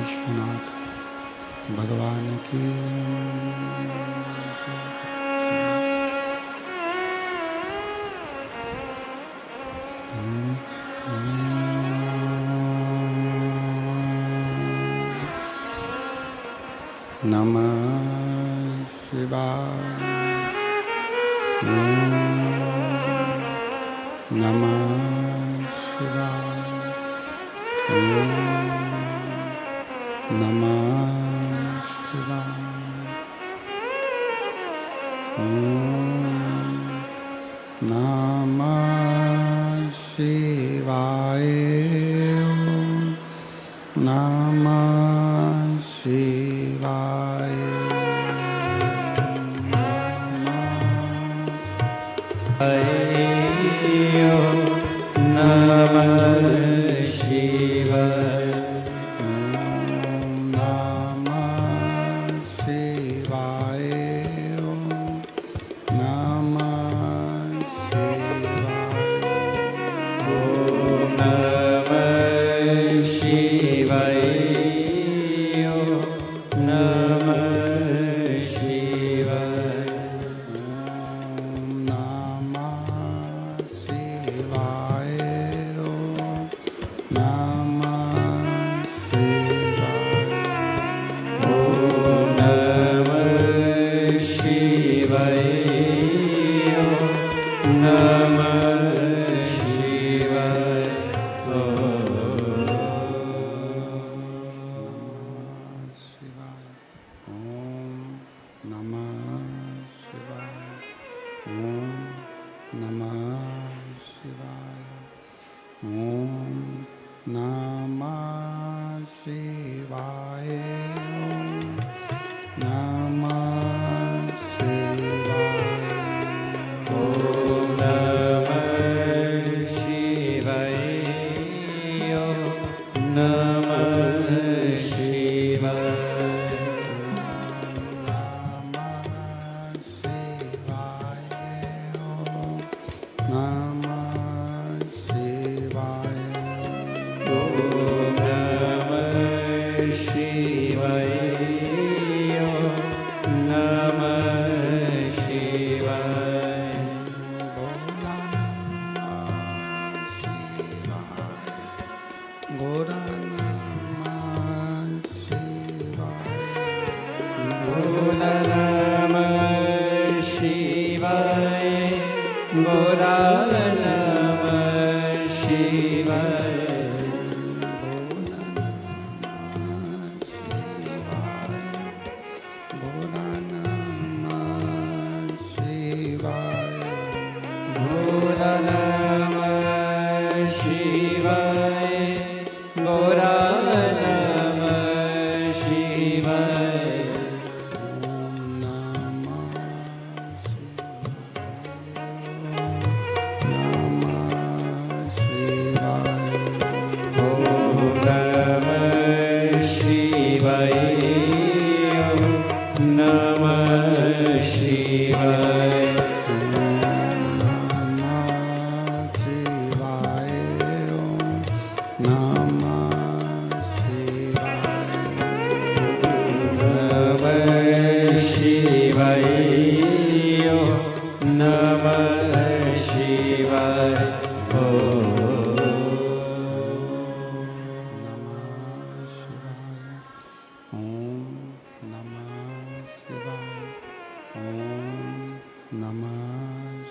विश्वनाथ भगवान की। नमः शिवाय। नमः शिवाय। नमः शिवाय। नमः शिवाय। नमः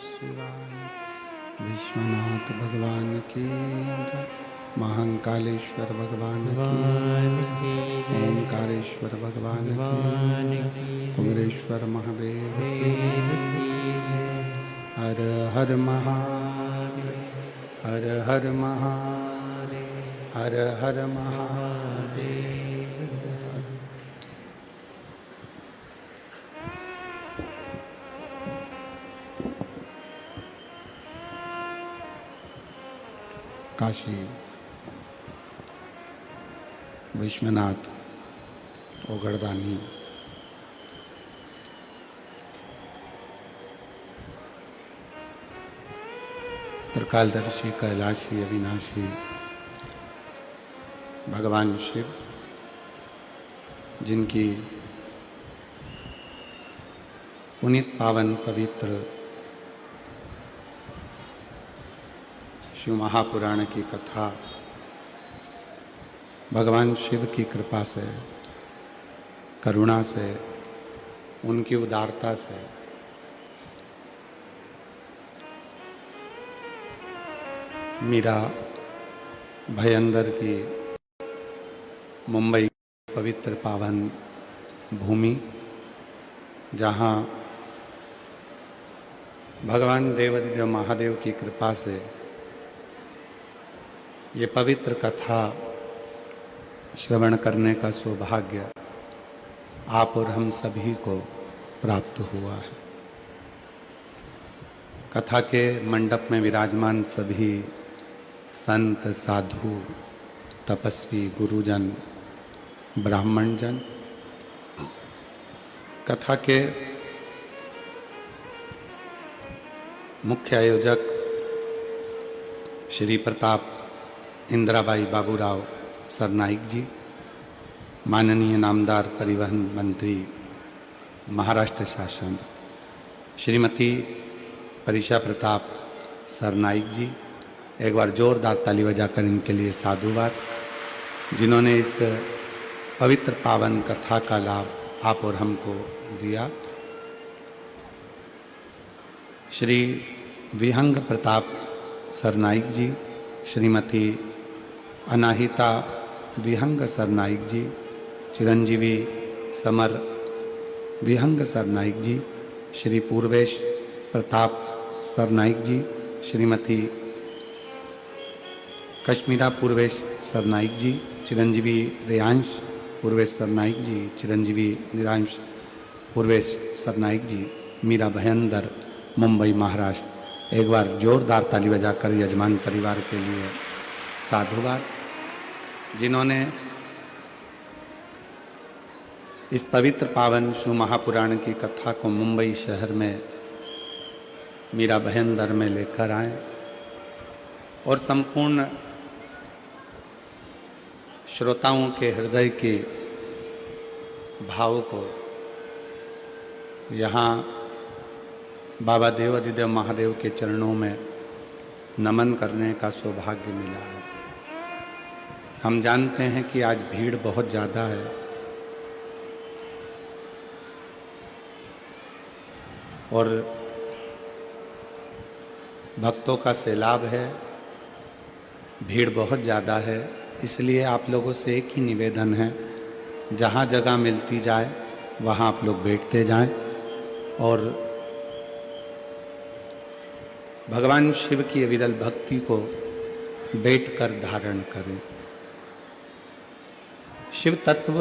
शिवाय। विश्वनाथ भगवान की, महाकालेश्वर भगवान की, ओंकारेश्वर भगवान की, उग्रेश्वर महादेव की। हर हर महादेव, हर हर महादेव, हर हर महादेव। काशी विश्वनाथ ओगड़दानी त्रिकालदर्शी कैलाशी अविनाशी भगवान शिव जिनकी पुनीत पावन पवित्र शिव महापुराण की कथा भगवान शिव की कृपा से, करुणा से, उनकी उदारता से मीरा भयंदर की मुंबई पवित्र पावन भूमि, जहाँ भगवान देवाधिदेव महादेव की कृपा से ये पवित्र कथा श्रवण करने का सौभाग्य आप और हम सभी को प्राप्त हुआ है। कथा के मंडप में विराजमान सभी संत, साधु, तपस्वी, गुरुजन, ब्राह्मणजन, कथा के मुख्य आयोजक श्री प्रताप इंदिराबाई बाबूराव सरनाइक जी, माननीय नामदार परिवहन मंत्री महाराष्ट्र शासन श्रीमती परिशा प्रताप सरनाइक जी, एक बार जोरदार ताली बजाकर इनके लिए साधुवाद, जिन्होंने इस पवित्र पावन कथा का लाभ आप और हमको दिया। श्री विहंग प्रताप सरनाइक जी, श्रीमती अनाहिता विहंग सरनाइक जी, चिरंजीवी समर विहंग सरनाइक जी, श्री पूर्वेश प्रताप सरनाइक जी, श्रीमती कश्मीरा पूर्वेश सरनाइक जी, चिरंजीवी रेयांश पूर्वेश सरनाइक जी, चिरंजीवी निरांश पूर्वेश सरनाइक जी, मीरा भयंदर मुंबई महाराष्ट्र। एक बार जोरदार ताली बजाकर यजमान परिवार के लिए साधुवाद, जिन्होंने इस पवित्र पावन शिव महापुराण की कथा को मुंबई शहर में मीरा भयंदर में लेकर आए और संपूर्ण श्रोताओं के हृदय के भाव को यहाँ बाबा देवाधिदेव महादेव के चरणों में नमन करने का सौभाग्य मिला है। हम जानते हैं कि आज भीड़ बहुत ज़्यादा है और भक्तों का सैलाब है, भीड़ बहुत ज़्यादा है, इसलिए आप लोगों से एक ही निवेदन है, जहाँ जगह मिलती जाए वहाँ आप लोग बैठते जाएं और भगवान शिव की अविरल भक्ति को बैठकर धारण करें। शिव तत्व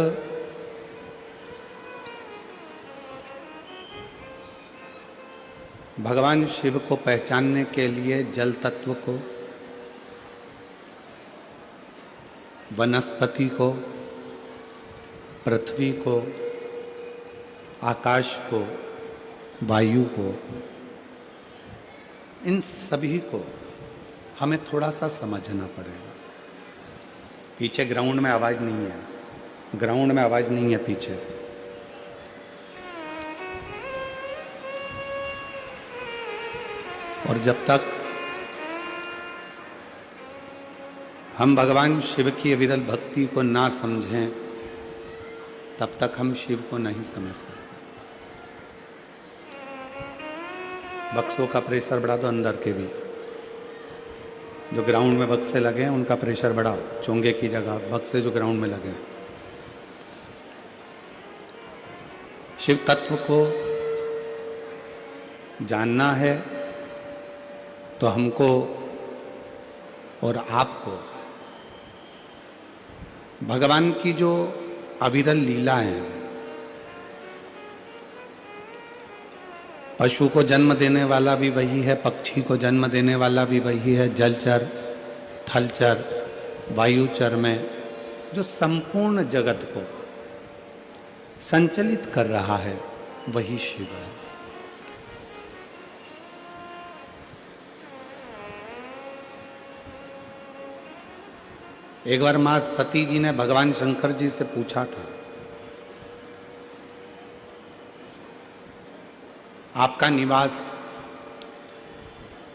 भगवान शिव को पहचानने के लिए जल तत्व को, वनस्पति को, पृथ्वी को, आकाश को, वायु को, इन सभी को हमें थोड़ा सा समझना पड़ेगा। पीछे ग्राउंड में आवाज नहीं है, ग्राउंड में आवाज नहीं है पीछे। और जब तक हम भगवान शिव की अविरल भक्ति को ना समझें, तब तक हम शिव को नहीं समझ सकते। बक्सों का प्रेशर बढ़ा दो, अंदर के भी जो ग्राउंड में बक्से लगे हैं उनका प्रेशर बढ़ाओ, चोंगे की जगह बक्से जो ग्राउंड में लगे हैं। शिव तत्व को जानना है तो हमको और आपको भगवान की जो अविरल लीला है, पशु को जन्म देने वाला भी वही है, पक्षी को जन्म देने वाला भी वही है, जलचर, थलचर, वायुचर में जो संपूर्ण जगत को संचलित कर रहा है वही शिव है। एक बार मां सती जी ने भगवान शंकर जी से पूछा था आपका निवास,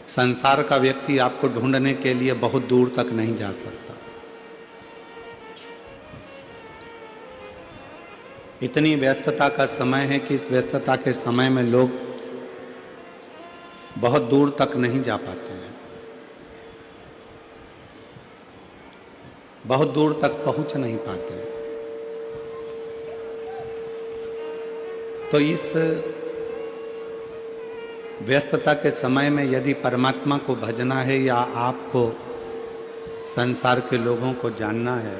संसार का व्यक्ति आपको ढूंढने के लिए बहुत दूर तक नहीं जा सकता। इतनी व्यस्तता का समय है कि इस व्यस्तता के समय में लोग बहुत दूर तक नहीं जा पाते हैं, बहुत दूर तक पहुंच नहीं पाते हैं। तो इस व्यस्तता के समय में यदि परमात्मा को भजना है या आपको संसार के लोगों को जानना है,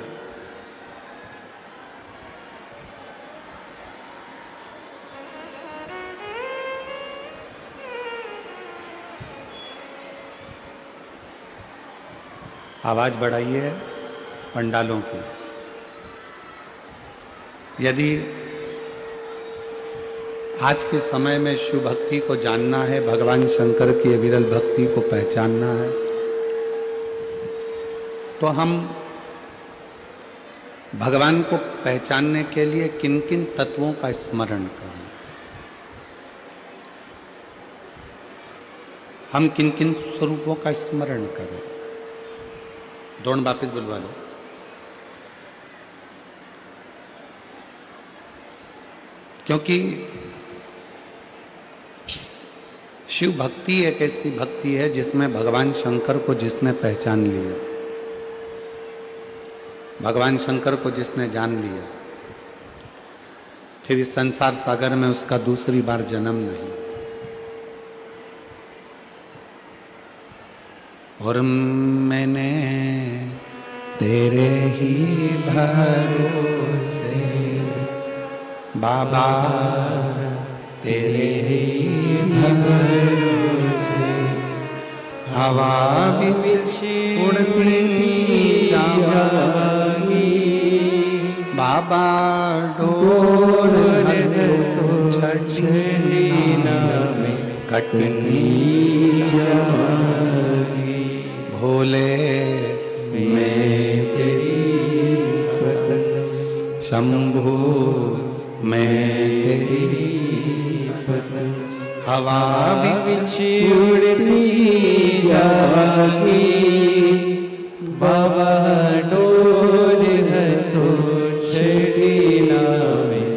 आवाज बढ़ाइए पंडालों की। यदि आज के समय में शिव भक्ति को जानना है, भगवान शंकर की विरल भक्ति को पहचानना है, तो हम भगवान को पहचानने के लिए किन किन तत्वों का स्मरण करें, हम किन किन स्वरूपों का स्मरण करें। दोनों वापिस बुलवा लो। क्योंकि शिव भक्ति एक ऐसी भक्ति है जिसमें भगवान शंकर को जिसने पहचान लिया, भगवान शंकर को जिसने जान लिया, फिर इस संसार सागर में उसका दूसरी बार जन्म नहीं। और मैंने तेरे ही भरोसे बाबा, तेरे ही भरोसे हवा बिच उड़ती जागी, बाबा डोर तो छछलीना में कटनी जागी, भोले मैं तेरी पतंग, शंभू मैं तेरी पतंग, हवा बिच उड़ती जागी, बाबा डोर है तो छड़ीना में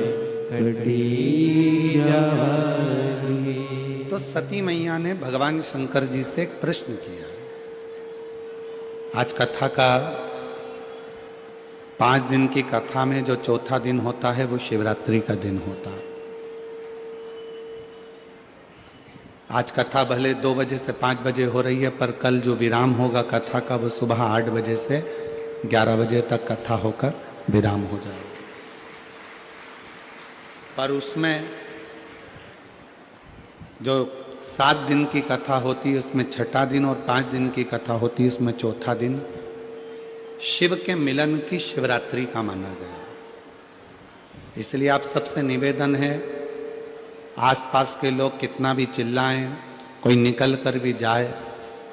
कटी जागी। तो सती मैया ने भगवान शंकर जी से एक प्रश्न किया। आज कथा का 5 दिन की कथा में जो चौथा दिन होता है वो शिवरात्रि का दिन होता है। आज कथा भले 2 बजे से 5 बजे हो रही है, पर कल जो विराम होगा कथा का वो सुबह 8 बजे से 11 बजे तक कथा होकर विराम हो जाएगा। पर उसमें जो 7 दिन की कथा होती है उसमें छठा दिन, और 5 दिन की कथा होती है उसमें चौथा दिन शिव के मिलन की शिवरात्रि का माना गया। इसलिए आप सबसे निवेदन है, आसपास के लोग कितना भी चिल्लाएं, कोई निकल कर भी जाए,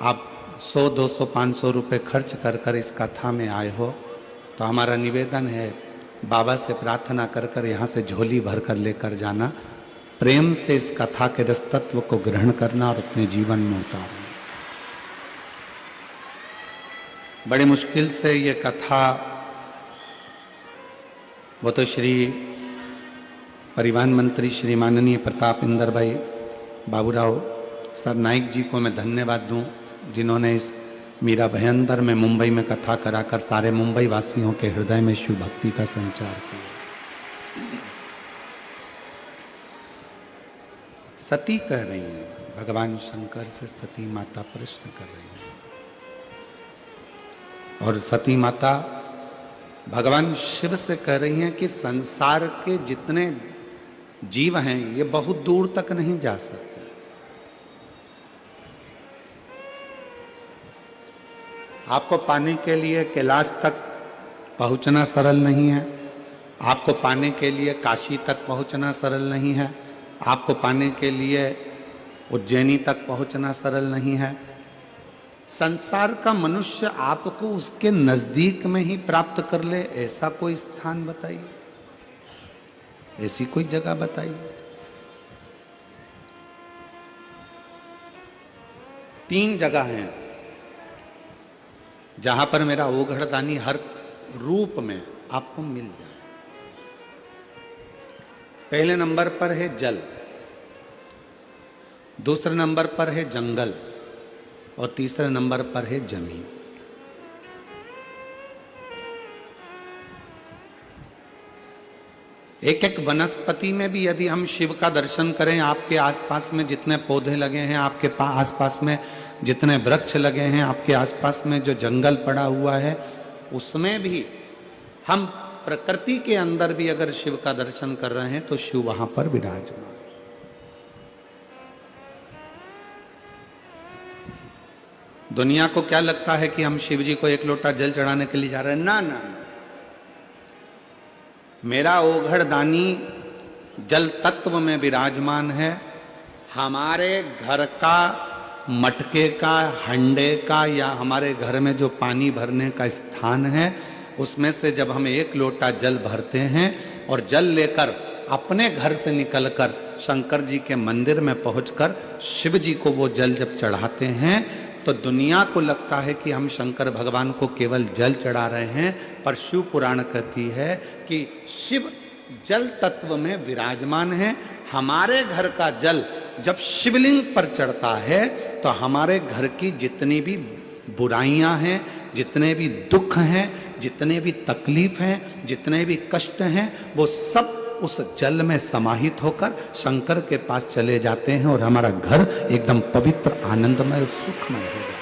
आप 100, 200, 500 रुपये खर्च कर कर इस कथा में आए हो, तो हमारा निवेदन है बाबा से प्रार्थना कर कर यहाँ से झोली भर कर लेकर जाना, प्रेम से इस कथा के रस तत्व को ग्रहण करना और अपने जीवन में उतारना। बड़ी मुश्किल से ये कथा, वो तो श्री परिवहन मंत्री श्री माननीय प्रताप इंदर भाई बाबूराव सरनाइक जी को मैं धन्यवाद दूं, जिन्होंने इस मीरा भयंदर में मुंबई में कथा कराकर सारे मुंबई वासियों के हृदय में शिव भक्ति का संचार किया। सती कह रही हैं, भगवान शंकर से सती माता प्रश्न कर रही हैं, और सती माता भगवान शिव से कह रही हैं कि संसार के जितने जीव हैं ये बहुत दूर तक नहीं जा सकते। आपको पाने के लिए कैलाश तक पहुंचना सरल नहीं है, आपको पाने के लिए काशी तक पहुंचना सरल नहीं है, आपको पाने के लिए उज्जैनी तक पहुंचना सरल नहीं है। संसार का मनुष्य आपको उसके नजदीक में ही प्राप्त कर ले, ऐसा कोई स्थान बताइए, ऐसी कोई जगह बताइए। 3 जगह हैं जहां पर मेरा ओघड़दानी हर रूप में आपको मिल जाए। पहले नंबर पर है जल, दूसरे नंबर पर है जंगल और तीसरे नंबर पर है जमीन। एक एक वनस्पति में भी यदि हम शिव का दर्शन करें, आपके आसपास में जितने पौधे लगे हैं, आपके आसपास में जितने वृक्ष लगे हैं, आपके आसपास में जो जंगल पड़ा हुआ है, उसमें भी हम प्रकृति के अंदर भी अगर शिव का दर्शन कर रहे हैं तो शिव वहां पर विराजमान। दुनिया को क्या लगता है कि हम शिव जी को एक लोटा जल चढ़ाने के लिए जा रहे हैं? ना ना, मेरा ओघड़दानी जल तत्व में विराजमान है। हमारे घर का मटके का, हंडे का या हमारे घर में जो पानी भरने का स्थान है, उसमें से जब हम एक लोटा जल भरते हैं और जल लेकर अपने घर से निकलकर शंकर जी के मंदिर में पहुंचकर शिव जी को वो जल जब चढ़ाते हैं तो दुनिया को लगता है कि हम शंकर भगवान को केवल जल चढ़ा रहे हैं, पर शिव पुराण कहती है कि शिव जल तत्व में विराजमान है। हमारे घर का जल जब शिवलिंग पर चढ़ता है तो हमारे घर की जितनी भी बुराइयां हैं, जितने भी दुख हैं, जितने भी तकलीफ हैं, जितने भी कष्ट हैं, वो सब उस जल में समाहित होकर शंकर के पास चले जाते हैं और हमारा घर एकदम पवित्र, आनंदमय और सुखमय हो जाता है।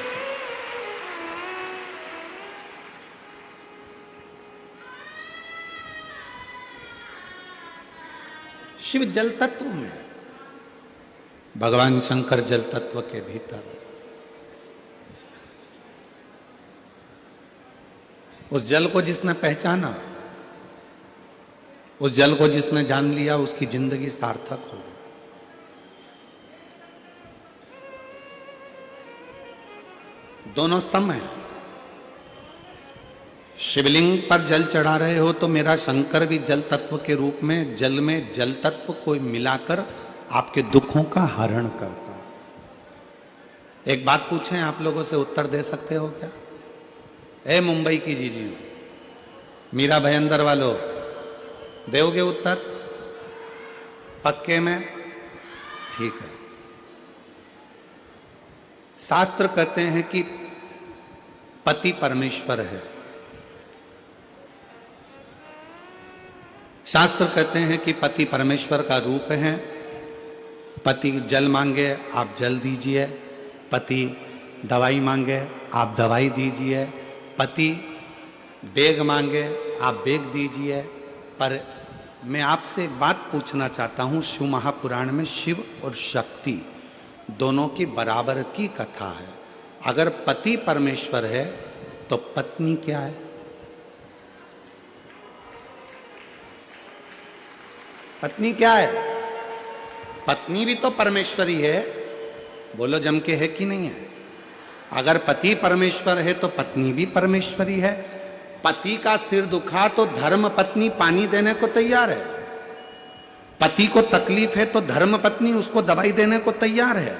शिव जल तत्व में, भगवान शंकर जल तत्व के भीतर। उस जल को जिसने पहचाना, उस जल को जिसने जान लिया, उसकी जिंदगी सार्थक हो गई। दोनों सम है। शिवलिंग पर जल चढ़ा रहे हो तो मेरा शंकर भी जल तत्व के रूप में जल में जल तत्व को मिलाकर आपके दुखों का हरण करता है। एक बात पूछें, आप लोगों से उत्तर दे सकते हो क्या? ए मुंबई की जीजी, मीरा भयंदर वालों, दोगे उत्तर? पक्के में? ठीक है। शास्त्र कहते हैं कि पति परमेश्वर है। शास्त्र कहते हैं कि पति परमेश्वर का रूप है। पति जल मांगे, आप जल दीजिए। पति दवाई मांगे, आप दवाई दीजिए। पति बेग मांगे, आप बेग दीजिए। पर मैं आपसे एक बात पूछना चाहता हूं, शिव महापुराण में शिव और शक्ति दोनों की बराबर की कथा है। अगर पति परमेश्वर है तो पत्नी क्या है? पत्नी क्या है? पत्नी भी तो परमेश्वरी है। बोलो जम के, है कि नहीं है? अगर पति परमेश्वर है तो पत्नी भी परमेश्वरी है। पति का सिर दुखा तो धर्म पत्नी पानी देने को तैयार है। पति को तकलीफ है तो धर्म पत्नी उसको दवाई देने को तैयार है।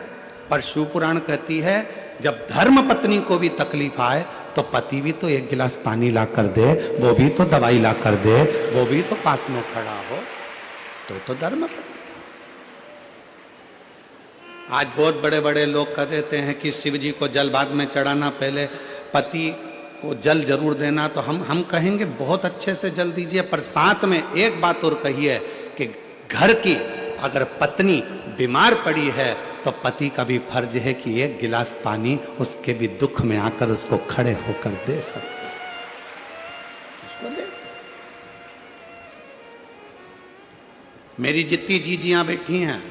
पर शिव पुराण कहती है जब धर्म पत्नी को भी तकलीफ आए तो पति भी तो एक गिलास पानी ला कर दे, वो भी तो दवाई ला कर दे, वो भी तो पास में खड़ा हो, तो धर्म पत्नी। आज बहुत बड़े बड़े लोग कह देते हैं कि शिव जी को जल बाद में चढ़ाना, पहले पति को जल जरूर देना। तो हम कहेंगे बहुत अच्छे से जल दीजिए, पर साथ में एक बात और कहिए कि घर की अगर पत्नी बीमार पड़ी है तो पति का भी फर्ज है कि एक गिलास पानी उसके भी दुख में आकर उसको खड़े होकर दे सकते। मेरी जितनी जीजियां बैठी हैं,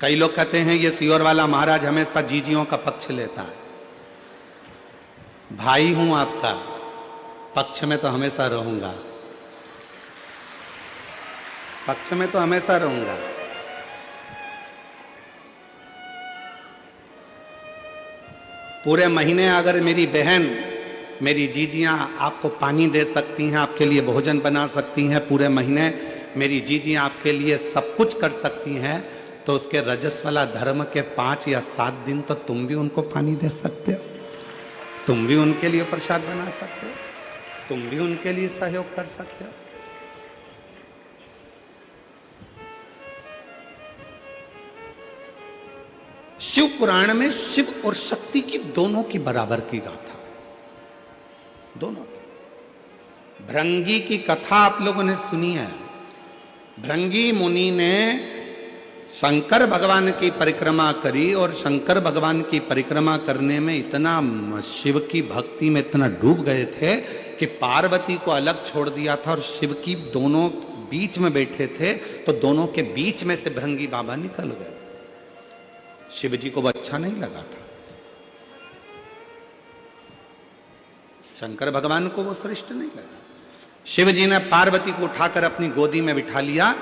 कई लोग कहते हैं ये सियोर वाला महाराज हमेशा जीजियों का पक्ष लेता है। भाई हूं आपका, पक्ष में तो हमेशा रहूंगा, पक्ष में तो हमेशा रहूंगा। पूरे महीने अगर मेरी बहन, मेरी जीजियां आपको पानी दे सकती हैं, आपके लिए भोजन बना सकती हैं, पूरे महीने मेरी जीजियां आपके लिए सब कुछ कर सकती हैं, तो उसके रजस वाला धर्म के 5 या 7 दिन तो तुम भी उनको पानी दे सकते हो, तुम भी उनके लिए प्रसाद बना सकते हो, तुम भी उनके लिए सहयोग कर सकते हो। शिव पुराण में शिव और शक्ति की दोनों की बराबर की गाथा, दोनों की। भृंगी की कथा आप लोगों ने सुनी है। भृंगी मुनि ने शंकर भगवान की परिक्रमा करी और शंकर भगवान की परिक्रमा करने में इतना शिव की भक्ति में इतना डूब गए थे कि पार्वती को अलग छोड़ दिया था और शिव की दोनों बीच में बैठे थे, तो दोनों के बीच में से भृंगी बाबा निकल गए। शिव जी को वो अच्छा नहीं लगा था, शंकर भगवान को वो श्रेष्ठ नहीं लगा। शिव जी ने पार्वती को उठाकर अपनी गोदी में बिठा लिया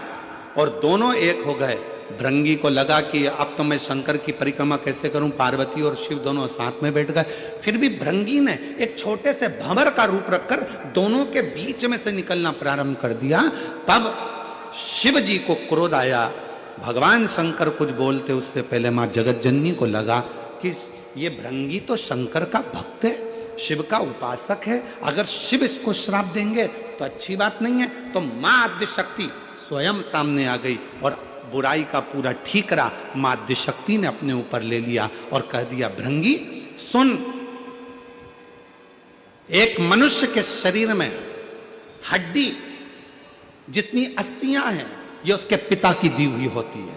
और दोनों एक हो गए। भृंगी को लगा कि अब तो मैं शंकर की परिक्रमा कैसे करूं, पार्वती और शिव दोनों साथ में बैठ गए। फिर भी भृंगी ने एक छोटे से भंवर का रूप रखकर दोनों के बीच में से निकलना प्रारंभ कर दिया। तब शिव जी को क्रोध आया। भगवान शंकर कुछ बोलते उससे पहले मां जगत जननी को लगा कि ये भृंगी तो शंकर का भक्त है, शिव का उपासक है, अगर शिव इसको श्राप देंगे तो अच्छी बात नहीं है। तो मां आद्यशक्ति स्वयं सामने आ गई और बुराई का पूरा ठीकरा मां आद्यशक्ति ने अपने ऊपर ले लिया और कह दिया, भृंगी सुन, एक मनुष्य के शरीर में हड्डी जितनी अस्थियां हैं ये उसके पिता की दी हुई होती है,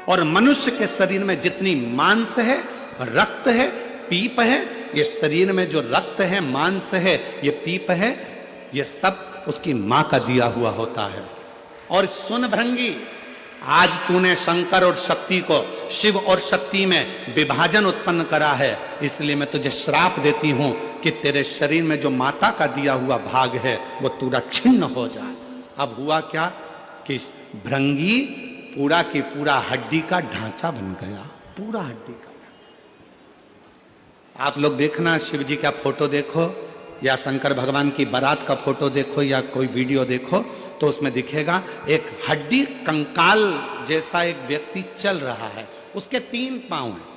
और मनुष्य के शरीर में जितनी मांस है, रक्त है, पीप है, ये शरीर में जो रक्त है, मांस है, ये पीप है, ये सब उसकी मां का दिया हुआ होता है। और सुन भृंगी, आज तूने शंकर और शक्ति को, शिव और शक्ति में विभाजन उत्पन्न करा है, इसलिए मैं तुझे श्राप देती हूं कि तेरे शरीर में जो माता का दिया हुआ भाग है वो पूरा छिन्न हो जाए। अब हुआ क्या कि भृंगी पूरा की पूरा हड्डी का ढांचा बन गया, पूरा हड्डी का ढांचा। आप लोग देखना, शिव जी का फोटो देखो या शंकर भगवान की बारात का फोटो देखो या कोई वीडियो देखो तो उसमें दिखेगा एक हड्डी कंकाल जैसा एक व्यक्ति चल रहा है, उसके 3 पांव हैं,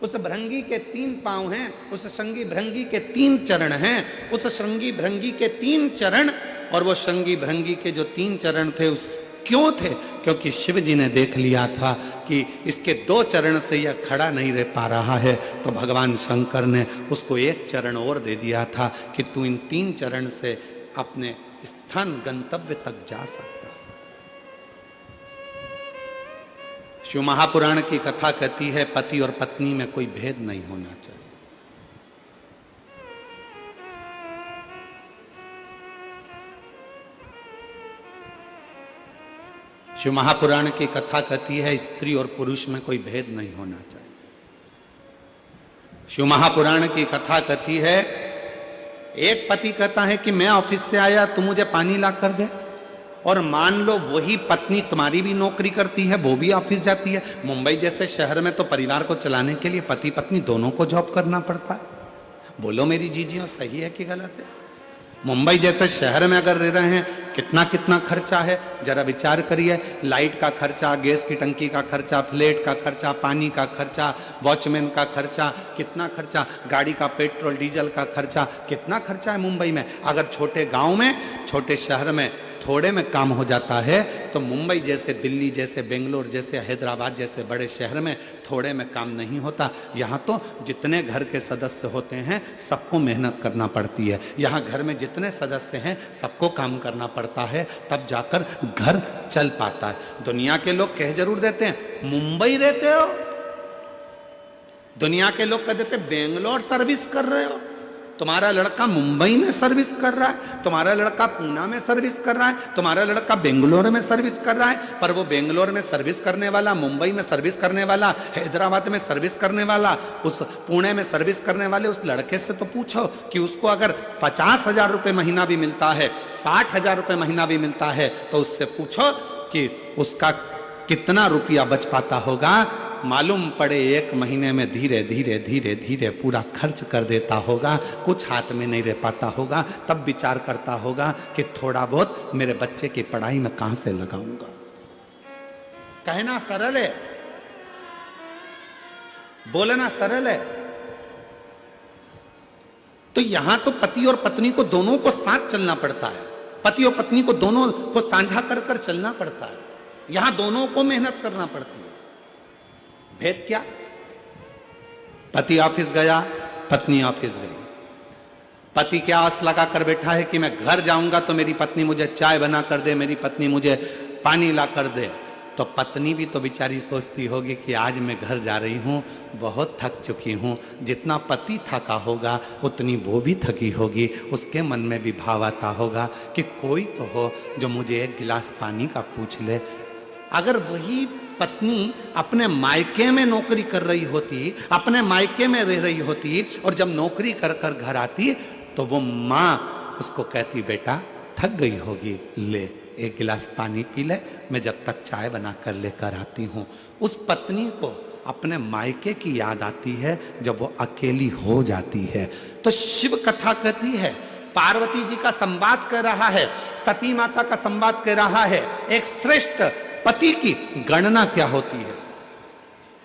उस भृंगी के 3 पांव हैं, उस श्रृंगी भृंगी के 3 चरण हैं, उस श्रृंगी भृंगी के 3 चरण, और वो श्रृंगी भृंगी के जो 3 चरण थे उस क्यों थे? क्योंकि शिव जी ने देख लिया था कि इसके 2 चरण से यह खड़ा नहीं रह पा रहा है, तो भगवान शंकर ने उसको 1 चरण और दे दिया था कि तू इन 3 चरण से अपने स्थान गंतव्य तक जा सकता। शिव महापुराण की कथा कहती है पति और पत्नी में कोई भेद नहीं होना चाहिए। शिव महापुराण की कथा कहती है स्त्री और पुरुष में कोई भेद नहीं होना चाहिए। शिव महापुराण की कथा कहती है एक पति कहता है कि मैं ऑफिस से आया, तू मुझे पानी ला कर दे, और मान लो वही पत्नी तुम्हारी भी नौकरी करती है, वो भी ऑफिस जाती है। मुंबई जैसे शहर में तो परिवार को चलाने के लिए पति पत्नी दोनों को जॉब करना पड़ता है। बोलो मेरी जीजियों, सही है कि गलत है? मुंबई जैसे शहर में अगर रह रहे हैं, कितना कितना खर्चा है, जरा विचार करिए। लाइट का खर्चा, गैस की टंकी का खर्चा, फ्लैट का खर्चा, पानी का खर्चा, वॉचमैन का खर्चा, कितना खर्चा, गाड़ी का पेट्रोल डीजल का खर्चा, कितना खर्चा है मुंबई में। अगर छोटे गांव में, छोटे शहर में थोड़े में काम हो जाता है, तो मुंबई जैसे, दिल्ली जैसे, बेंगलोर जैसे, हैदराबाद जैसे बड़े शहर में थोड़े में काम नहीं होता। यहाँ तो जितने घर के सदस्य होते हैं सबको मेहनत करना पड़ती है। यहाँ घर में जितने सदस्य हैं सबको काम करना पड़ता है, तब जाकर घर चल पाता है। दुनिया के लोग कह जरूर देते हैं मुंबई रहते हो, दुनिया के लोग कह देते बेंगलोर सर्विस कर रहे हो, तुम्हारा लड़का मुंबई में सर्विस कर रहा है, तुम्हारा लड़का पूना में सर्विस कर रहा है, तुम्हारा लड़का बेंगलोर में सर्विस कर रहा है। पर वो बेंगलोर में सर्विस करने वाला, मुंबई में सर्विस करने वाला, हैदराबाद में सर्विस करने वाला, उस पुणे में सर्विस करने वाले उस लड़के से तो पूछो कि उसको अगर 50,000 रुपये महीना भी मिलता है, 60,000 रुपये महीना भी मिलता है, तो उससे पूछो कि उसका कितना रुपया बच पाता होगा। मालूम पड़े 1 महीने में धीरे धीरे धीरे धीरे पूरा खर्च कर देता होगा, कुछ हाथ में नहीं रह पाता होगा। तब विचार करता होगा कि थोड़ा बहुत मेरे बच्चे की पढ़ाई में कहां से लगाऊंगा। कहना सरल है, बोलना सरल है। तो यहां तो पति और पत्नी को दोनों को साथ चलना पड़ता है, पति और पत्नी को दोनों को साझा कर कर चलना पड़ता है, यहां दोनों को मेहनत करना पड़ती है। भेद क्या? पति ऑफिस गया, पत्नी ऑफिस गई। पति क्या आस लगा कर बैठा है कि मैं घर जाऊंगा तो मेरी पत्नी मुझे चाय बना कर दे, मेरी पत्नी मुझे पानी ला कर दे। तो पत्नी भी तो बेचारी सोचती होगी कि आज मैं घर जा रही हूं, बहुत थक चुकी हूं। जितना पति थका होगा उतनी वो भी थकी होगी। उसके मन में भी भाव आता होगा कि कोई तो हो जो मुझे एक गिलास पानी का पूछ ले। अगर वही पत्नी अपने मायके में नौकरी कर रही होती, अपने मायके में रह रही होती और जब नौकरी कर कर घर आती तो वो माँ उसको कहती, बेटा थक गई होगी, ले एक गिलास पानी पी ले, मैं जब तक चाय बना कर लेकर आती हूँ। उस पत्नी को अपने मायके की याद आती है जब वो अकेली हो जाती है। तो शिव कथा कहती है, पार्वती जी का संवाद कर रहा है, सती माता का संवाद कर रहा है। एक श्रेष्ठ पति की गणना क्या होती है,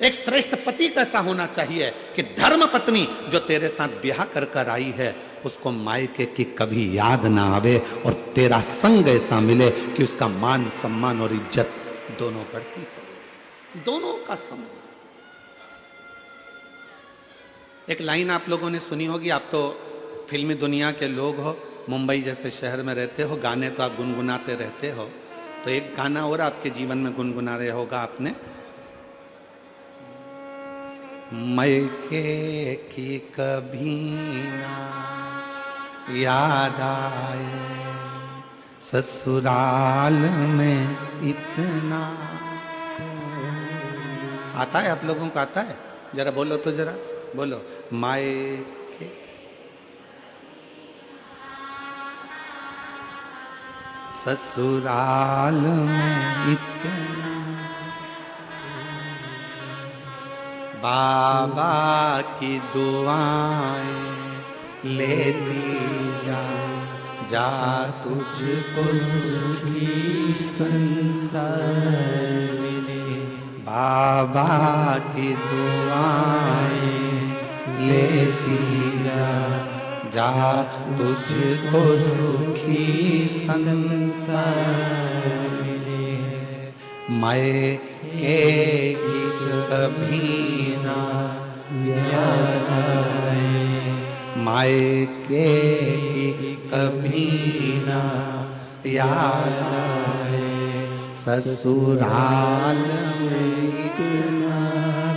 एक श्रेष्ठ पति कैसा होना चाहिए कि धर्म पत्नी जो तेरे साथ ब्याह कर कर आई है उसको मायके की कभी याद ना आवे और तेरा संग ऐसा मिले कि उसका मान सम्मान और इज्जत दोनों बढ़ती चले, दोनों का संग। एक लाइन आप लोगों ने सुनी होगी, आप तो फिल्मी दुनिया के लोग हो, मुंबई जैसे शहर में रहते हो, गाने तो आप गुनगुनाते रहते हो। तो एक गाना और आपके जीवन में गुनगुना रहे होगा आपने, मायके की कभी ना याद आए, ससुराल में इतना। आता है आप लोगों को? आता है? जरा बोलो तो, जरा बोलो, मायके ससुराल में इतना, बाबा की दुआएं लेती जा, जा तुझको सुखी संसार मिले। बाबा की दुआएं लेती जा, जा तुझको सुखी संसार मिले। मायके की कभी ना याद आए, मायके की कभी ना याद आए, ससुराल में इतना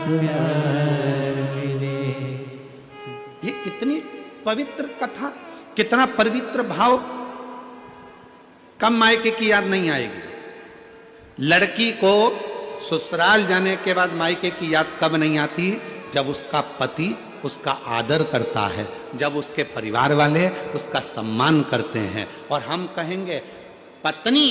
प्यार मिले। ये कितनी पवित्र कथा, कितना पवित्र भाव। कब मायके की याद नहीं आएगी? लड़की को ससुराल जाने के बाद मायके की याद कब नहीं आती? जब उसका पति उसका आदर करता है, जब उसके परिवार वाले उसका सम्मान करते हैं। और हम कहेंगे, पत्नी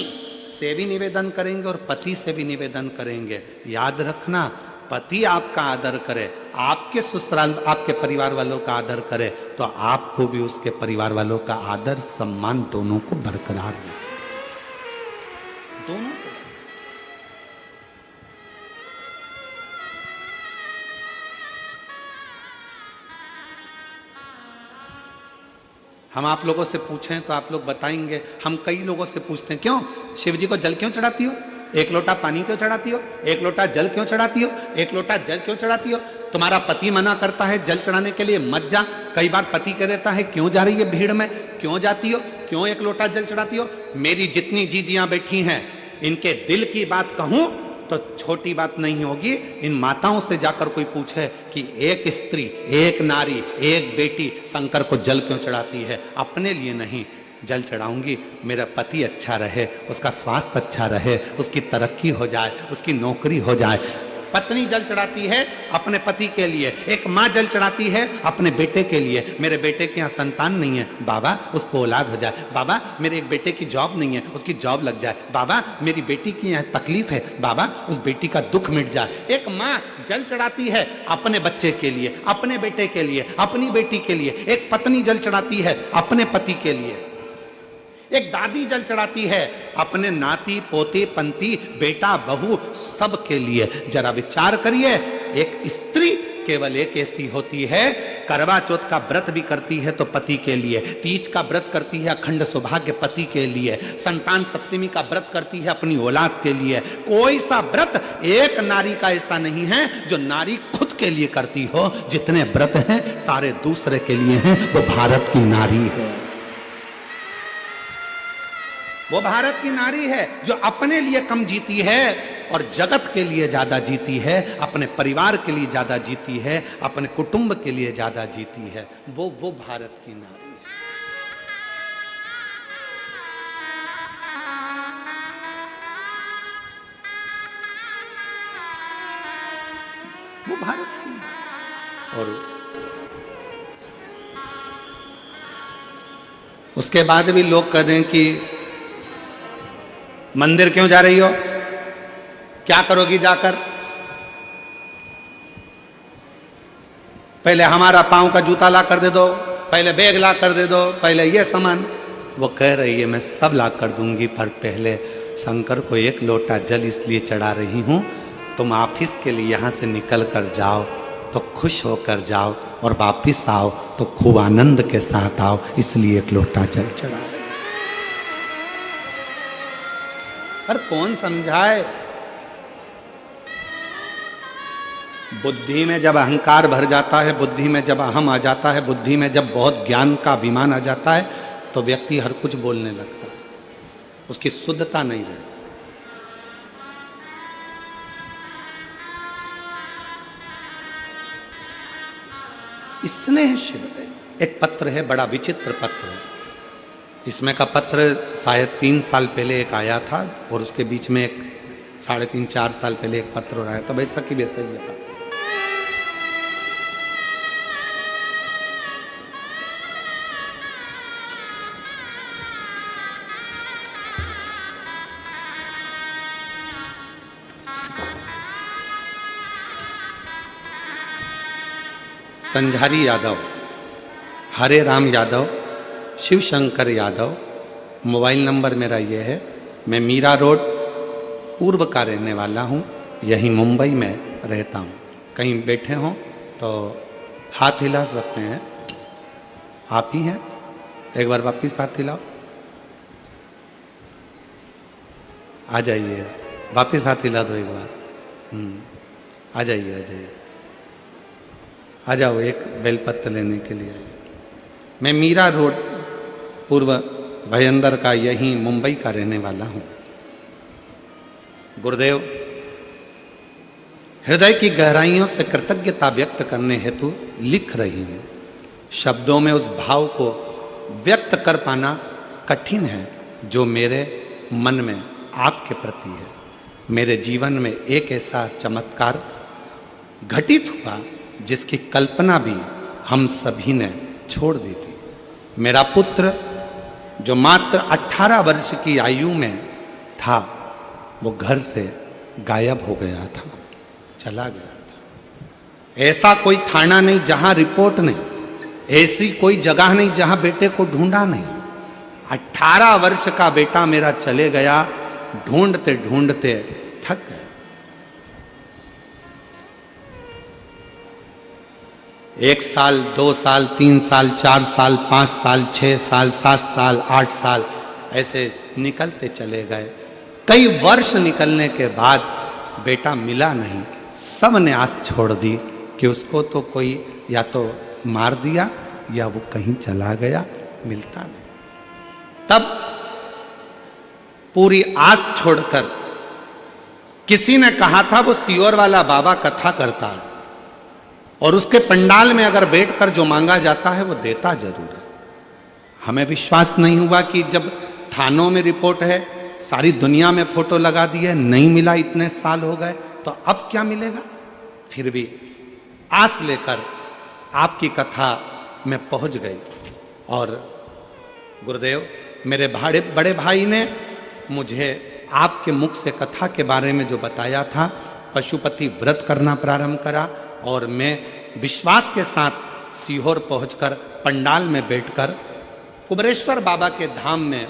से भी निवेदन करेंगे और पति से भी निवेदन करेंगे, याद रखना, पति आपका आदर करे, आपके ससुराल आपके परिवार वालों का आदर करे, तो आपको भी उसके परिवार वालों का आदर सम्मान दोनों को बरकरार रहे, दोनों को। हम आप लोगों से पूछें तो आप लोग बताएंगे, हम कई लोगों से पूछते हैं, क्यों शिव जी को जल क्यों चढ़ाती हो? एक लोटा पानी क्यों चढ़ाती हो? एक लोटा जल क्यों चढ़ाती हो? एक लोटा जल क्यों चढ़ाती हो? तुम्हारा पति मना करता है जल चढ़ाने के लिए, मत जा। कई बार पति कह देता है, क्यों जा रही है भीड़ में, क्यों जाती हो, क्यों एक लोटा जल चढ़ाती हो? मेरी जितनी जीजियां बैठी हैं, इनके दिल की बात कहूं तो छोटी बात नहीं होगी। इन माताओं से जाकर कोई पूछे कि एक स्त्री, एक नारी, एक बेटी शंकर को जल क्यों चढ़ाती है? अपने लिए नहीं, जल चढ़ाऊंगी मेरा पति अच्छा रहे, उसका स्वास्थ्य अच्छा रहे, उसकी तरक्की हो जाए, उसकी नौकरी हो जाए। पत्नी जल चढ़ाती है अपने पति के लिए, एक माँ जल चढ़ाती है अपने बेटे के लिए। मेरे बेटे के यहाँ संतान नहीं है, बाबा उसको औलाद हो जाए। बाबा मेरे एक बेटे की जॉब नहीं है, उसकी जॉब लग जाए। बाबा मेरी बेटी की यहाँ तकलीफ है, बाबा उस बेटी का दुख मिट जाए। एक माँ जल चढ़ाती है अपने बच्चे के लिए, अपने बेटे के लिए, अपनी बेटी के लिए। एक पत्नी जल चढ़ाती है अपने पति के लिए। एक दादी जल चढ़ाती है अपने नाती पोते पंती बेटा बहू सब के लिए। जरा विचार करिए, एक स्त्री केवल एक ऐसी होती है, करवा चौथ का व्रत भी करती है तो पति के लिए, तीज का व्रत करती है अखंड सौभाग्य पति के लिए, संतान सप्तमी का व्रत करती है अपनी औलाद के लिए। कोई सा व्रत एक नारी का ऐसा नहीं है जो नारी खुद के लिए करती हो। जितने व्रत हैं सारे दूसरे के लिए हैं। वो भारत की नारी है, वो भारत की नारी है जो अपने लिए कम जीती है और जगत के लिए ज्यादा जीती है, अपने परिवार के लिए ज्यादा जीती है, अपने कुटुंब के लिए ज्यादा जीती है। वो भारत की नारी है। वो भारत की नारी। और उसके बाद भी लोग कह दें कि मंदिर क्यों जा रही हो, क्या करोगी जाकर, पहले हमारा पांव का जूता ला कर दे दो, पहले बैग ला कर दे दो, पहले ये सामान। वो कह रही है मैं सब ला कर दूंगी, पर पहले शंकर को एक लोटा जल इसलिए चढ़ा रही हूं, तुम ऑफिस के लिए यहां से निकल कर जाओ तो खुश होकर जाओ और वापिस आओ तो खूब आनंद के साथ आओ, इसलिए एक लोटा जल चढ़ा रही। पर कौन समझाए? बुद्धि में जब अहंकार भर जाता है, बुद्धि में जब अहम आ जाता है, बुद्धि में जब बहुत ज्ञान का अभिमान आ जाता है तो व्यक्ति हर कुछ बोलने लगता है, उसकी शुद्धता नहीं रहती। स्नेह शिव एक पत्र है, बड़ा विचित्र पत्र है। इसमें का पत्र शायद 3 साल पहले एक आया था और उसके बीच में एक 3.5-4 साल पहले एक पत्र और आया था, वैसा की वैसा ही है। संझारी यादव, हरे राम यादव, शिव शंकर यादव, मोबाइल नंबर मेरा ये है। मैं मीरा रोड पूर्व का रहने वाला हूँ, यहीं मुंबई में रहता हूँ। कहीं बैठे हों तो हाथ हिला सकते हैं, आप ही हैं, एक बार वापिस हाथ हिलाओ, आ जाइए, वापिस हाथ हिला दो एक बार, आ जाइए, आ जाइए, आ जाओ, एक बेलपत्र लेने के लिए। मैं मीरा रोड पूर्व भयंदर का यहीं मुंबई का रहने वाला हूं। गुरुदेव, हृदय की गहराइयों से कृतज्ञता व्यक्त करने हेतु लिख रही हूं। शब्दों में उस भाव को व्यक्त कर पाना कठिन है जो मेरे मन में आपके प्रति है। मेरे जीवन में एक ऐसा चमत्कार घटित हुआ जिसकी कल्पना भी हम सभी ने छोड़ दी थी। मेरा पुत्र जो मात्र 18 वर्ष की आयु में था, वो घर से गायब हो गया था, चला गया था। ऐसा कोई थाना नहीं जहां रिपोर्ट नहीं, ऐसी कोई जगह नहीं जहां बेटे को ढूंढा नहीं। 18 वर्ष का बेटा मेरा चले गया, ढूंढते ढूंढते थक गए। 1 साल, 2 साल, 3 साल, 4 साल, 5 साल, 6 साल, 7 साल, 8 साल ऐसे निकलते चले गए। कई वर्ष निकलने के बाद बेटा मिला नहीं। सब ने आस छोड़ दी कि उसको तो कोई या तो मार दिया या वो कहीं चला गया, मिलता नहीं। तब पूरी आस छोड़कर किसी ने कहा था वो सियोर वाला बाबा कथा करता है और उसके पंडाल में अगर बैठकर जो मांगा जाता है वो देता जरूर है। हमें विश्वास नहीं हुआ कि जब थानों में रिपोर्ट है, सारी दुनिया में फोटो लगा दी है, नहीं मिला, इतने साल हो गए, तो अब क्या मिलेगा। फिर भी आस लेकर आपकी कथा में पहुंच गई। और गुरुदेव, मेरे बड़े भाई ने मुझे आपके मुख से कथा के बारे में जो बताया था, पशुपति व्रत करना प्रारंभ करा और मैं विश्वास के साथ सीहोर पहुंचकर पंडाल में बैठकर कुबरेश्वर बाबा के धाम में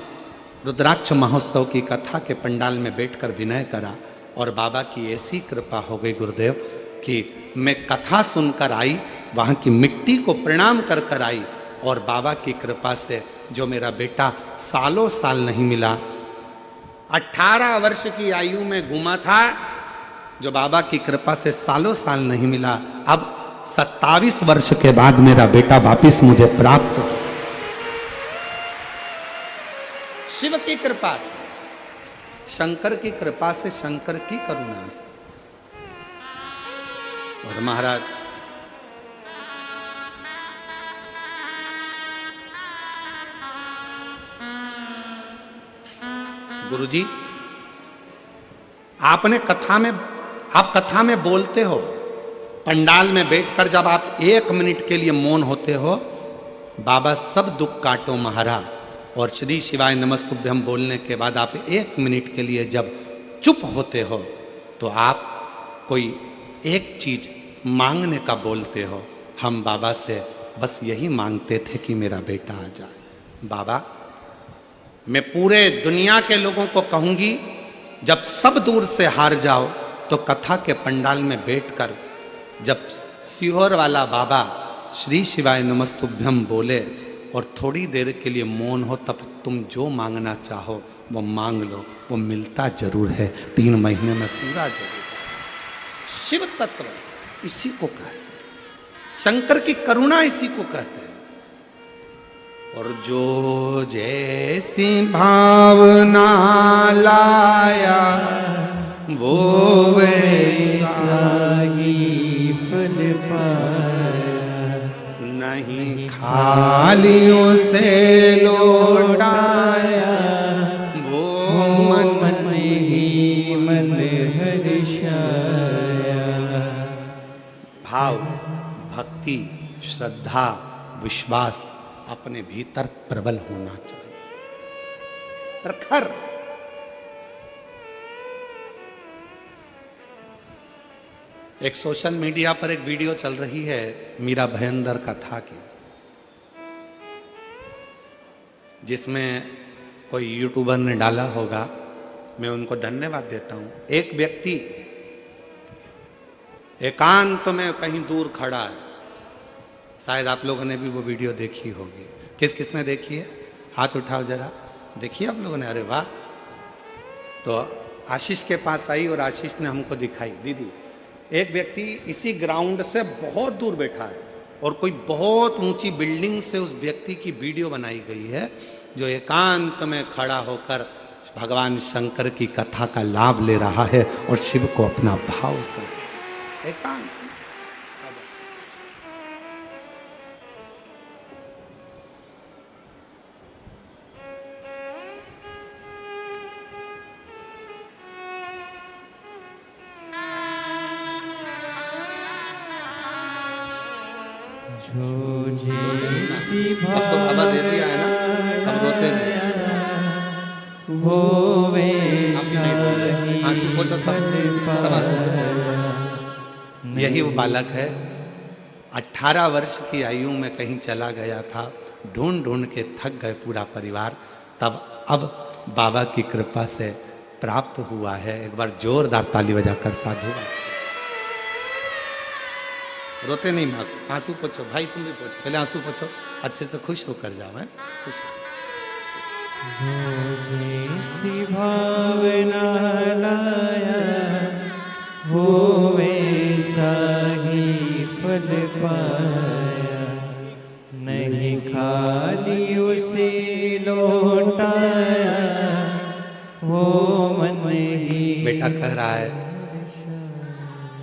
रुद्राक्ष महोत्सव की कथा के पंडाल में बैठकर विनय करा और बाबा की ऐसी कृपा हो गई गुरुदेव कि मैं कथा सुनकर आई, वहां की मिट्टी को प्रणाम कर कर आई, और बाबा की कृपा से जो मेरा बेटा सालों साल नहीं मिला, 18 वर्ष की आयु में गुमा था, जो बाबा की कृपा से सालों साल नहीं मिला, अब 27 वर्ष के बाद मेरा बेटा वापिस मुझे प्राप्त हो, शिव की कृपा से, शंकर की कृपा से, शंकर की करुणा से। और महाराज गुरुजी, आपने कथा में, आप कथा में बोलते हो, पंडाल में बैठकर जब आप 1 मिनट के लिए मौन होते हो, बाबा सब दुख काटो महारा, और श्री शिवाय नमस्तुभ्यम बोलने के बाद आप 1 मिनट के लिए जब चुप होते हो, तो आप कोई एक चीज मांगने का बोलते हो। हम बाबा से बस यही मांगते थे कि मेरा बेटा आ जाए। बाबा, मैं पूरे दुनिया के लोगों को कहूंगी, जब सब दूर से हार जाओ तो कथा के पंडाल में बैठकर जब सीहोर वाला बाबा श्री शिवाय नमस्तुभ्यम बोले और थोड़ी देर के लिए मौन हो, तब तुम जो मांगना चाहो वो मांग लो, वो मिलता जरूर है, 3 महीने में पूरा जरूर है। शिव तत्व इसी को कहते हैं, शंकर की करुणा इसी को कहते हैं। और जो जैसी भावना लाया वो वैसा ही फल पाया, नहीं खाली उसे लौटाया, वो मन ही मन हर्षाया। भाव, भक्ति, श्रद्धा, विश्वास अपने भीतर प्रबल होना चाहिए, प्रखर। एक सोशल मीडिया पर एक वीडियो चल रही है मीरा भयंदर कथा की, जिसमें कोई यूट्यूबर ने डाला होगा, मैं उनको धन्यवाद देता हूं। एक व्यक्ति एकांत में कहीं दूर खड़ा है, शायद आप लोगों ने भी वो वीडियो देखी होगी। किस किसने देखी है? हाथ उठाओ जरा, देखिए आप लोगों ने। अरे वाह। तो आशीष के पास आई और आशीष ने हमको दिखाई, दीदी एक व्यक्ति इसी ग्राउंड से बहुत दूर बैठा है और कोई बहुत ऊंची बिल्डिंग से उस व्यक्ति की वीडियो बनाई गई है, जो एकांत में खड़ा होकर भगवान शंकर की कथा का लाभ ले रहा है और शिव को अपना भाव कर एकांत। जो जैसी अब तो बाबा दे दिया है ना, अब रोते वो वैसा ही। यही वो बालक है, 18 वर्ष की आयु में कहीं चला गया था, ढूंढ ढूंढ के थक गए पूरा परिवार, तब अब बाबा की कृपा से प्राप्त हुआ है। एक बार जोरदार ताली बजाकर साधु। रोते नहीं माँ, आंसू पोछो भाई, तुम भी पोछो, पहले आंसू पोछो, अच्छे से खुश होकर जाओ। है खुश हो। जो जैसी भावना लाया वो वैसा ही फल पाया, नहीं खाली उसे लौटाया, वो मन ही। बेटा कह रहा है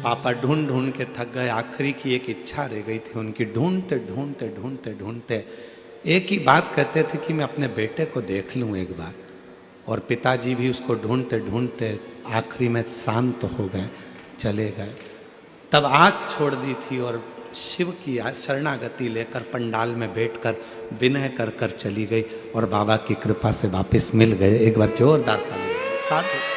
पापा ढूंढ ढूंढ के थक गए, आखिरी की एक इच्छा रह गई थी उनकी, ढूंढते ढूंढते ढूंढते ढूंढते एक ही बात कहते थे कि मैं अपने बेटे को देख लूं एक बार। और पिताजी भी उसको ढूंढते ढूंढते आखिरी में शांत हो गए, चले गए। तब आस छोड़ दी थी और शिव की शरणागति लेकर पंडाल में बैठकर विनय कर कर चली गई और बाबा की कृपा से वापस मिल गए। एक बार जोरदार ताली साथ।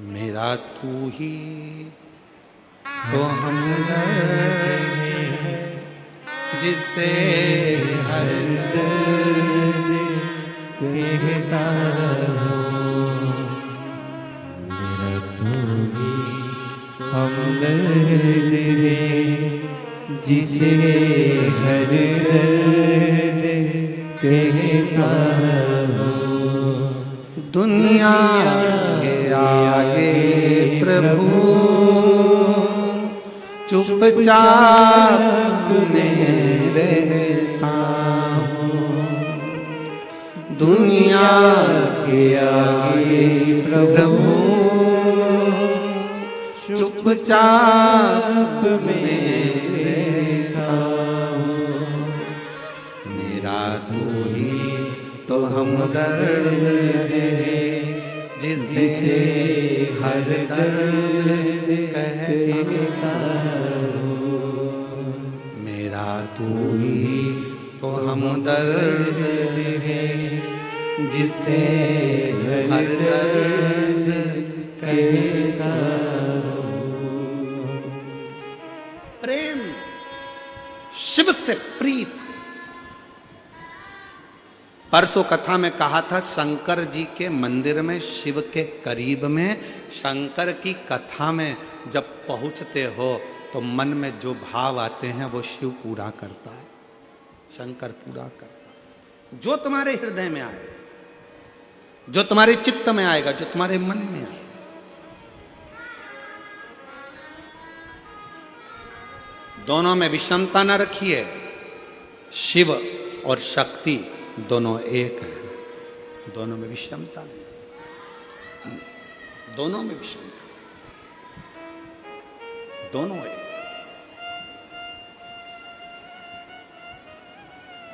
मेरा तू ही तो हम जिससे हर दर्द कहता रहो, मेरा तू ही हमदर्द है, जिसे हर दर्द कहता रहो। दुनिया के आगे प्रभु चुपचाप में रहता हूँ। दुनिया के आगे प्रभु चुपचाप में रहता हूँ। मेरा तू ही तो हमदर्द है, जिसे हर दर्द कहता हूँ। मेरा तू ही तो हमदर्द है, जिसे हर दर्द कहता हूँ। प्रेम शिव से प्रीत। परसों कथा में कहा था, शंकर जी के मंदिर में शिव के करीब में शंकर की कथा में जब पहुंचते हो तो मन में जो भाव आते हैं वो शिव पूरा करता है, शंकर पूरा करता है। जो तुम्हारे हृदय में आए, जो तुम्हारे चित्त में आएगा, जो तुम्हारे मन में आएगा। दोनों में विषमता न रखिए। शिव और शक्ति दोनों एक है, दोनों में विषमता नहीं, दोनों में विषमता, दोनों एक।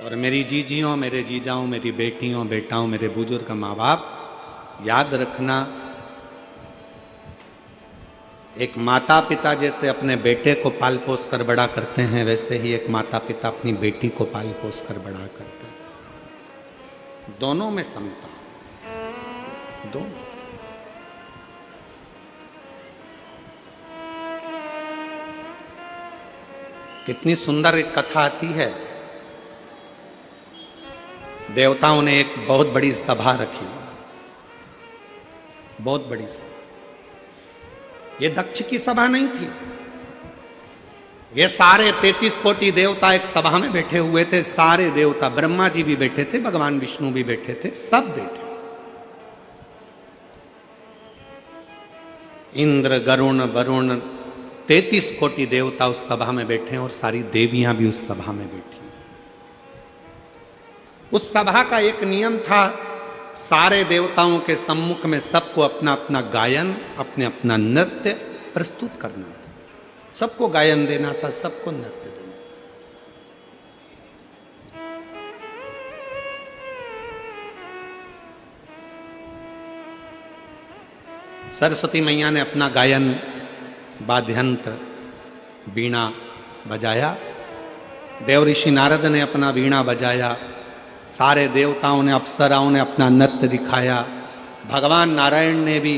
और मेरी जीजियों, मेरे जीजाओं, मेरी बेटियों, बेटाओं, मेरे बुजुर्ग माँ बाप, याद रखना, एक माता पिता जैसे अपने बेटे को पाल पोस कर बड़ा करते हैं, वैसे ही एक माता पिता अपनी बेटी को पाल पोस कर बड़ा करते हैं। दोनों में समता, दोनों। कितनी सुंदर एक कथा आती है। देवताओं ने एक बहुत बड़ी सभा रखी, बहुत बड़ी सभा। ये दक्ष की सभा नहीं थी, ये सारे 33 कोटि देवता एक सभा में बैठे हुए थे। सारे देवता, ब्रह्मा जी भी बैठे थे, भगवान विष्णु भी बैठे थे, सब बैठे। इंद्र, गरुण, वरुण, 33 कोटि देवता उस सभा में बैठे और सारी देवियां भी उस सभा में बैठी। उस सभा का एक नियम था, सारे देवताओं के सम्मुख में सबको अपना अपना गायन, अपने अपना नृत्य प्रस्तुत करना था। सबको गायन देना था, सबको नृत्य देना। सरस्वती मैया ने अपना गायन, वाद्यंत्र, वीणा बजाया। देव ऋषि नारद ने अपना वीणा बजाया। सारे देवताओं ने, अप्सराओं ने अपना नृत्य दिखाया। भगवान नारायण ने भी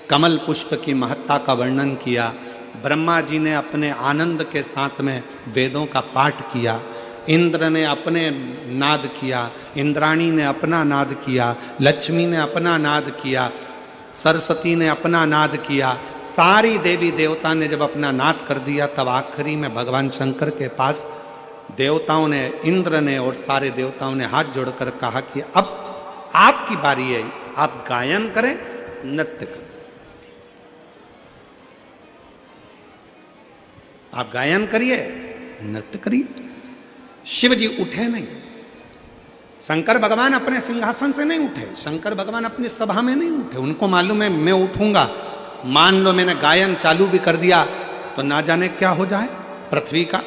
कमल पुष्प की महत्ता का वर्णन किया। ब्रह्मा जी ने अपने आनंद के साथ में वेदों का पाठ किया। इंद्र ने अपने नाद किया, इंद्राणी ने अपना नाद किया, लक्ष्मी ने अपना नाद किया, सरस्वती ने अपना नाद किया। सारी देवी देवता ने जब अपना नाद कर दिया, तब आखिरी में भगवान शंकर के पास देवताओं ने, इंद्र ने और सारे देवताओं ने हाथ जोड़कर कहा कि अब आपकी बारी है, आप गायन करें, नृत्य करें। आप गायन करिए, नृत्य करिए। शिव जी उठे नहीं। शंकर भगवान अपने सिंहासन से नहीं उठे, शंकर भगवान अपनी सभा में नहीं उठे। उनको मालूम है मैं उठूंगा, मान लो मैंने गायन चालू भी कर दिया तो ना जाने क्या हो जाए पृथ्वी का।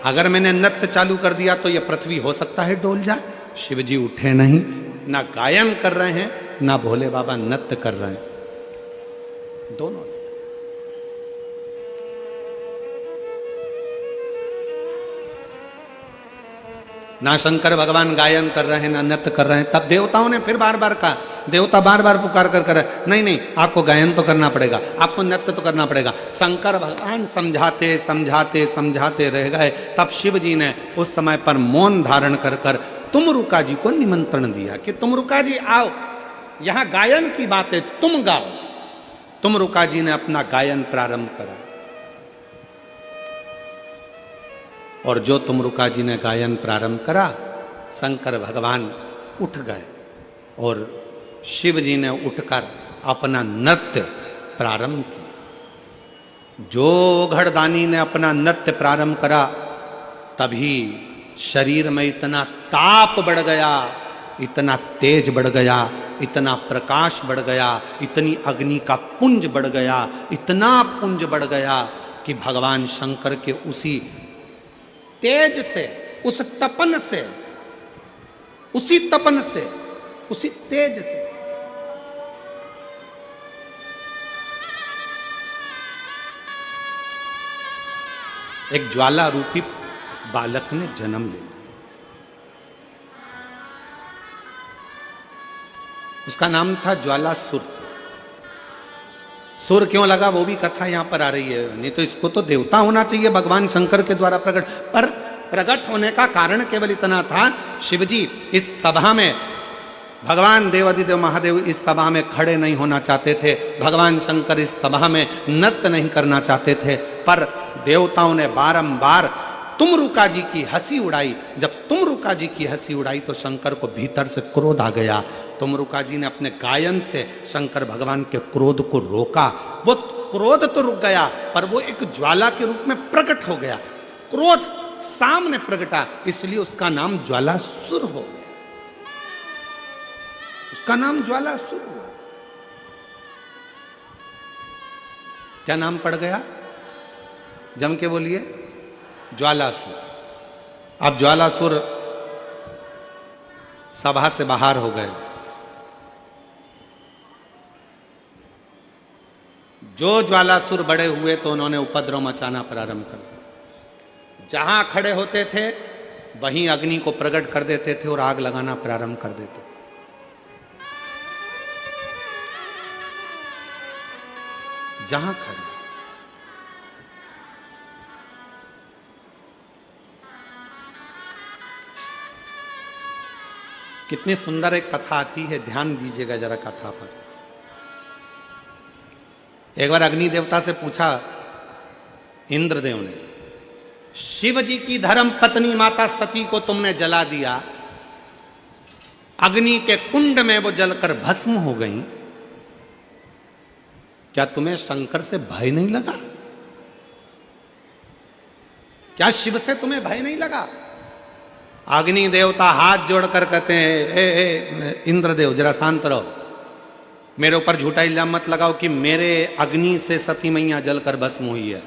अगर मैंने नृत्य चालू कर दिया तो यह पृथ्वी हो सकता है डोल जाए। शिव जी उठे नहीं, ना गायन कर रहे हैं, ना भोले बाबा नृत्य कर रहे हैं, दोनों। ना शंकर भगवान गायन कर रहे हैं ना नृत्य कर रहे हैं। तब देवताओं ने फिर बार बार कहा, देवता बार बार पुकार कर कर नहीं नहीं, आपको गायन तो करना पड़ेगा, आपको नृत्य तो करना पड़ेगा। शंकर भगवान समझाते समझाते समझाते रह गए। तब शिव जी ने उस समय पर मौन धारण कर कर तुमरुका जी को निमंत्रण दिया कि तुमरुका जी आओ, यहां गायन की बात है, तुम गाओ। तुमरुका जी ने अपना गायन प्रारंभ करा और जो तुमरुका जी ने गायन प्रारंभ करा, शंकर भगवान उठ गए और शिव जी ने उठकर अपना नृत्य प्रारंभ किया। जो घड़दानी ने अपना नृत्य प्रारंभ करा, तभी शरीर में इतना ताप बढ़ गया, इतना तेज बढ़ गया, इतना प्रकाश बढ़ गया, इतनी अग्नि का पुंज बढ़ गया, इतना पुंज बढ़ गया कि भगवान शंकर के उसी तेज से, उस तपन से, उसी तपन से, उसी तेज से एक ज्वाला रूपी बालक ने जन्म ले लिया। उसका नाम था ज्वालासुर। सुर क्यों लगा वो भी कथा यहां पर आ रही है, नहीं तो इसको तो देवता होना चाहिए भगवान शंकर के द्वारा प्रकट। पर प्रकट होने का कारण केवल इतना था, शिवजी इस सभा में, भगवान देवादिदेव महादेव इस सभा में खड़े नहीं होना चाहते थे, भगवान शंकर इस सभा में नृत्य नहीं करना चाहते थे। पर देवताओं ने बारंबार तुमरुका जी की हंसी उड़ाई। जब तुमरुका जी की हंसी उड़ाई तो शंकर को भीतर से क्रोध आ गया। तुमरुका जी ने अपने गायन से शंकर भगवान के क्रोध को रोका। वो क्रोध तो रुक गया, पर वो एक ज्वाला के रूप में प्रकट हो गया। क्रोध सामने प्रकटा, इसलिए उसका नाम ज्वालासुर हो गया। उसका नाम ज्वालासुर हुआ। क्या नाम पड़ गया? जम के बोलिए, ज्वालासुर। अब ज्वालासुर सभा से बाहर हो गए। जो ज्वालासुर बड़े हुए तो उन्होंने उपद्रव मचाना प्रारंभ कर दिया। जहां खड़े होते थे वहीं अग्नि को प्रकट कर देते थे और आग लगाना प्रारंभ कर देते थे। जहां खड़े, कितनी सुंदर एक कथा आती है, ध्यान दीजिएगा जरा कथा पर। एक बार अग्नि देवता से पूछा इंद्रदेव ने, शिव जी की धर्म पत्नी माता सती को तुमने जला दिया, अग्नि के कुंड में वो जलकर भस्म हो गई, क्या तुम्हें शंकर से भय नहीं लगा? क्या शिव से तुम्हें भय नहीं लगा? अग्नि देवता हाथ जोड़कर कहते हैं, ए इंद्रदेव जरा शांत रहो, मेरे ऊपर झूठा इल्जाम मत लगाओ कि मेरे अग्नि से सती मैया जलकर भस्म हुई है।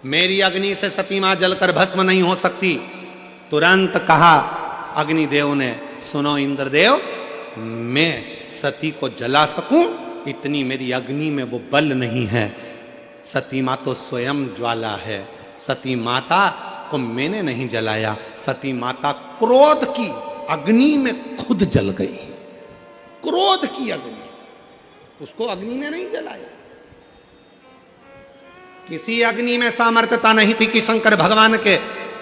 मेरी अग्नि से सती मां जलकर भस्म नहीं हो सकती। तुरंत कहा अग्निदेव ने, सुनो इंद्रदेव, मैं सती को जला सकूं इतनी मेरी अग्नि में वो बल नहीं है। सती मां तो स्वयं ज्वाला है। सती माता को मैंने नहीं जलाया, सती माता क्रोध की अग्नि में खुद जल गई। क्रोध की अग्नि, उसको अग्नि ने नहीं जलाया। किसी अग्नि में सामर्थ्यता नहीं थी कि शंकर भगवान के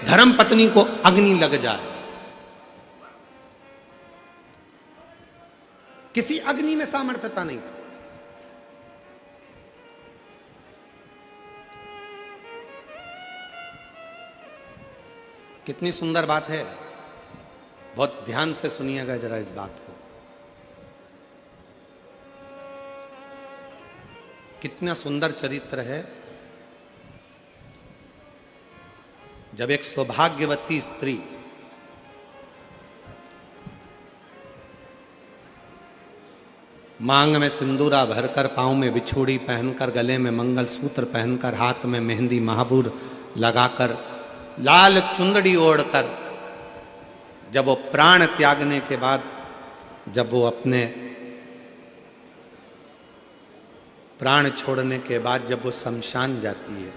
धर्म पत्नी को अग्नि लग जाए। किसी अग्नि में सामर्थ्यता नहीं थी। कितनी सुंदर बात है, बहुत ध्यान से सुनिएगा जरा इस बात को। कितना सुंदर चरित्र है। जब एक सौभाग्यवती स्त्री मांग में सिंदूरा भरकर, पांव में बिछुड़ी पहनकर, गले में मंगलसूत्र पहनकर, हाथ में मेहंदी महाबूर लगाकर, लाल चुंदड़ी ओढ़कर, जब वो प्राण त्यागने के बाद, जब वो अपने प्राण छोड़ने के बाद जब वो शमशान जाती है,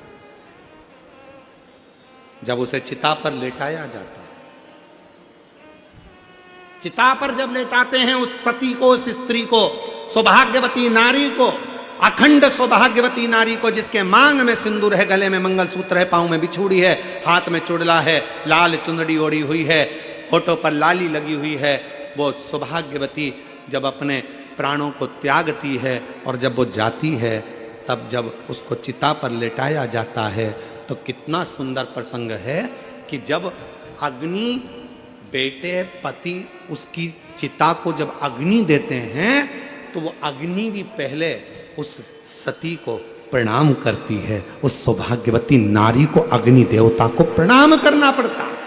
जब उसे चिता पर लेटाया जाता है, चिता पर जब लेटाते हैं उस सती को, उस स्त्री को, सौभाग्यवती नारी को, अखंड सौभाग्यवती नारी को, जिसके मांग में सिंदूर है, गले में मंगलसूत्र है, पांव में बिछूड़ी है, हाथ में चुड़ला है, लाल चुंदड़ी ओढ़ी हुई है, होठों पर लाली लगी हुई है, वो सौभाग्यवती जब अपने प्राणों को त्यागती है और जब वो जाती है, तब जब उसको चिता पर लेटाया जाता है तो कितना सुंदर प्रसंग है कि जब अग्नि बेटे पति उसकी चिता को जब अग्नि देते हैं तो वो अग्नि भी पहले उस सती को प्रणाम करती है। उस सौभाग्यवती नारी को अग्नि देवता को प्रणाम करना पड़ता है।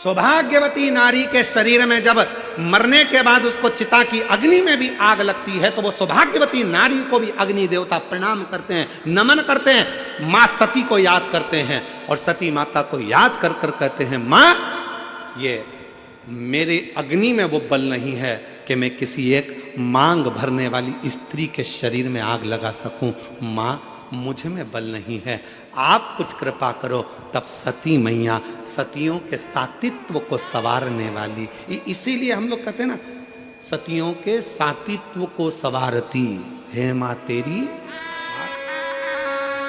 सौभाग्यवती नारी के शरीर में जब मरने के बाद उसको चिता की अग्नि में भी आग लगती है तो वो सौभाग्यवती नारी को भी अग्नि देवता प्रणाम करते हैं, नमन करते हैं, मां सती को याद करते हैं और सती माता को याद कर कर कहते हैं, मां ये मेरे अग्नि में वो बल नहीं है कि मैं किसी एक मांग भरने वाली स्त्री के शरीर में आग लगा सकूं। मां मुझ में बल नहीं है, आप कुछ कृपा करो। तब सती मैया सतियों के सातित्व को संवारने वाली, इसीलिए हम लोग कहते हैं ना, सतियों के सातित्व को संवारती है मां तेरी,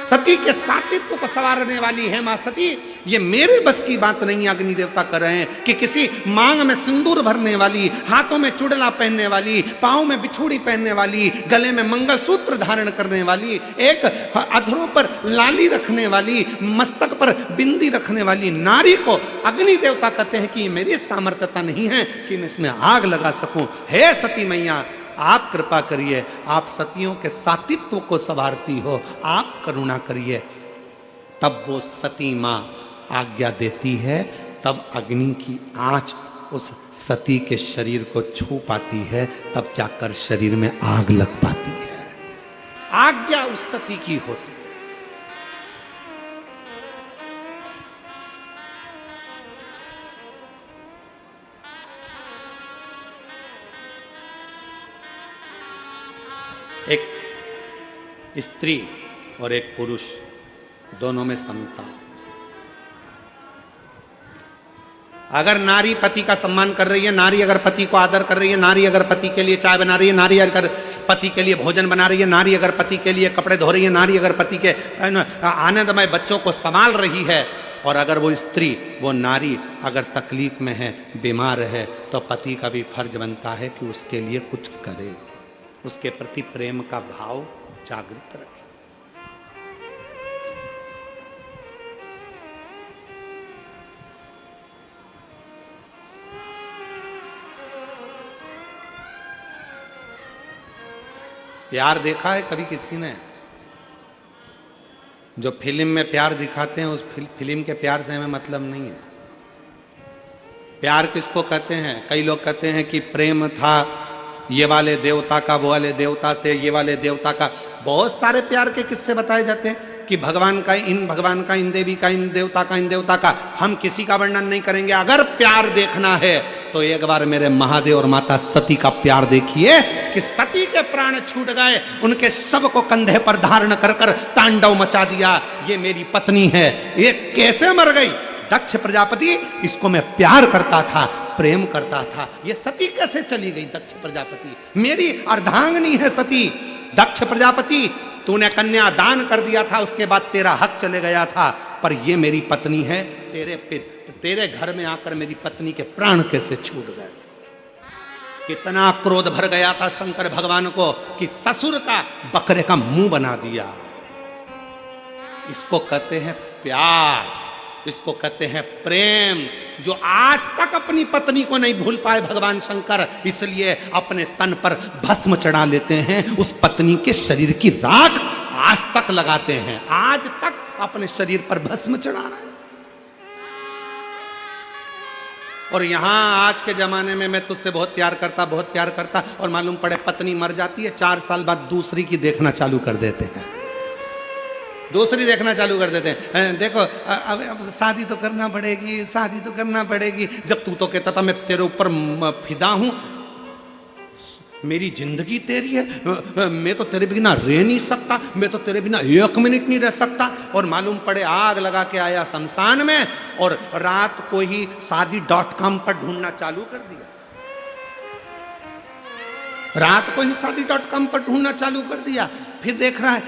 सती के सातित्व को संवारने वाली है मां सती। ये मेरे बस की बात नहीं, अग्नि देवता कर रहे हैं कि किसी मांग में सिंदूर भरने वाली, हाथों में चुड़ला पहनने वाली, पांव में बिछूड़ी पहनने वाली, गले में मंगलसूत्र धारण करने वाली, एक अधरों पर लाली रखने वाली, मस्तक पर बिंदी रखने वाली नारी को अग्नि देवता कहते हैं कि मेरी सामर्थ्यता नहीं है कि मैं इसमें आग लगा सकूं। हे सती मैया आप कृपा करिए, आप सतियों के सातित्व को संवारती हो, आप करुणा करिए। तब वो सती मां आज्ञा देती है, तब अग्नि की आंच उस सती के शरीर को छू पाती है, तब जाकर शरीर में आग लग पाती है। आज्ञा उस सती की होती। एक स्त्री और एक पुरुष दोनों में समता। अगर नारी पति का सम्मान कर रही है, नारी अगर पति को आदर कर रही है, नारी अगर पति के लिए चाय बना रही है, नारी अगर पति के लिए भोजन बना रही है, नारी अगर पति के लिए कपड़े धो रही है, नारी अगर पति के आनंदमय बच्चों को संभाल रही है, और अगर वो स्त्री, वो नारी अगर तकलीफ में है, बीमार है, तो पति का भी फर्ज बनता है कि उसके लिए कुछ करे, उसके प्रति प्रेम का भाव जागृत रखे। प्यार देखा है कभी किसी ने? जो फिल्म में प्यार दिखाते हैं उस फिल्म के प्यार से हमें मतलब नहीं है। प्यार किसको कहते हैं? कई लोग कहते हैं कि प्रेम था ये वाले देवता का वो वाले देवता से, ये वाले देवता का। बहुत सारे प्यार के किस्से बताए जाते हैं कि भगवान का इन देवी का, इन देवता का, इन देवता का। हम किसी का वर्णन नहीं करेंगे। अगर प्यार देखना है तो एक बार मेरे महादेव और माता सती का प्यार देखिए कि सती के प्राण छूट गए, उनके शव को कंधे पर धारण कर कर तांडव मचा दिया। ये मेरी पत्नी है, ये कैसे मर गई? दक्ष प्रजापति, इसको मैं प्यार करता था, प्रेम करता था, ये सती कैसे चली गई? दक्ष प्रजापति, मेरी अर्धांगिनी है सती। दक्ष प्रजापति, तूने कन्या दान कर दिया था, उसके बाद तेरा हक चले गया था, पर ये मेरी पत्नी है। तेरे घर में आकर मेरी पत्नी के प्राण कैसे छूट गए? कितना क्रोध भर गया था शंकर भगवान को कि ससुर का बकरे का मुंह बना दिया। इसको कहते हैं प्यार, इसको कहते हैं प्रेम, जो आज तक अपनी पत्नी को नहीं भूल पाए भगवान शंकर, इसलिए अपने तन पर भस्म चढ़ा लेते हैं, उस पत्नी के शरीर की राख आज तक लगाते हैं, आज तक अपने शरीर पर भस्म चढ़ा रहे हैं। और यहां आज के जमाने में मैं तुझसे बहुत प्यार करता, और मालूम पड़े पत्नी मर जाती है, 4 साल बाद दूसरी की देखना चालू कर देते हैं, दूसरी देखना चालू कर देते हैं। देखो अब शादी तो करना पड़ेगी, शादी तो करना पड़ेगी। जब तू तो कहता था मैं तेरे ऊपर फिदा हूं, मेरी जिंदगी तेरी है, मैं तो तेरे बिना रह नहीं सकता, मैं तो तेरे बिना 1 मिनट नहीं रह सकता। और मालूम पड़े आग लगा के आया शमशान में और रात को ही शादी.com पर ढूंढना चालू कर दिया। रात को ही शादी.com पर ढूंढना चालू कर दिया। फिर देख रहा है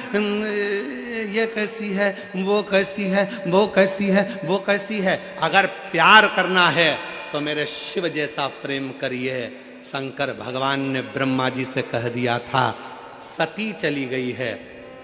ये कैसी है, वो कैसी है, वो कैसी है, वो कैसी है। अगर प्यार करना है तो मेरे शिव जैसा प्रेम करिए। शंकर भगवान ने ब्रह्मा जी से कह दिया था सती चली गई है,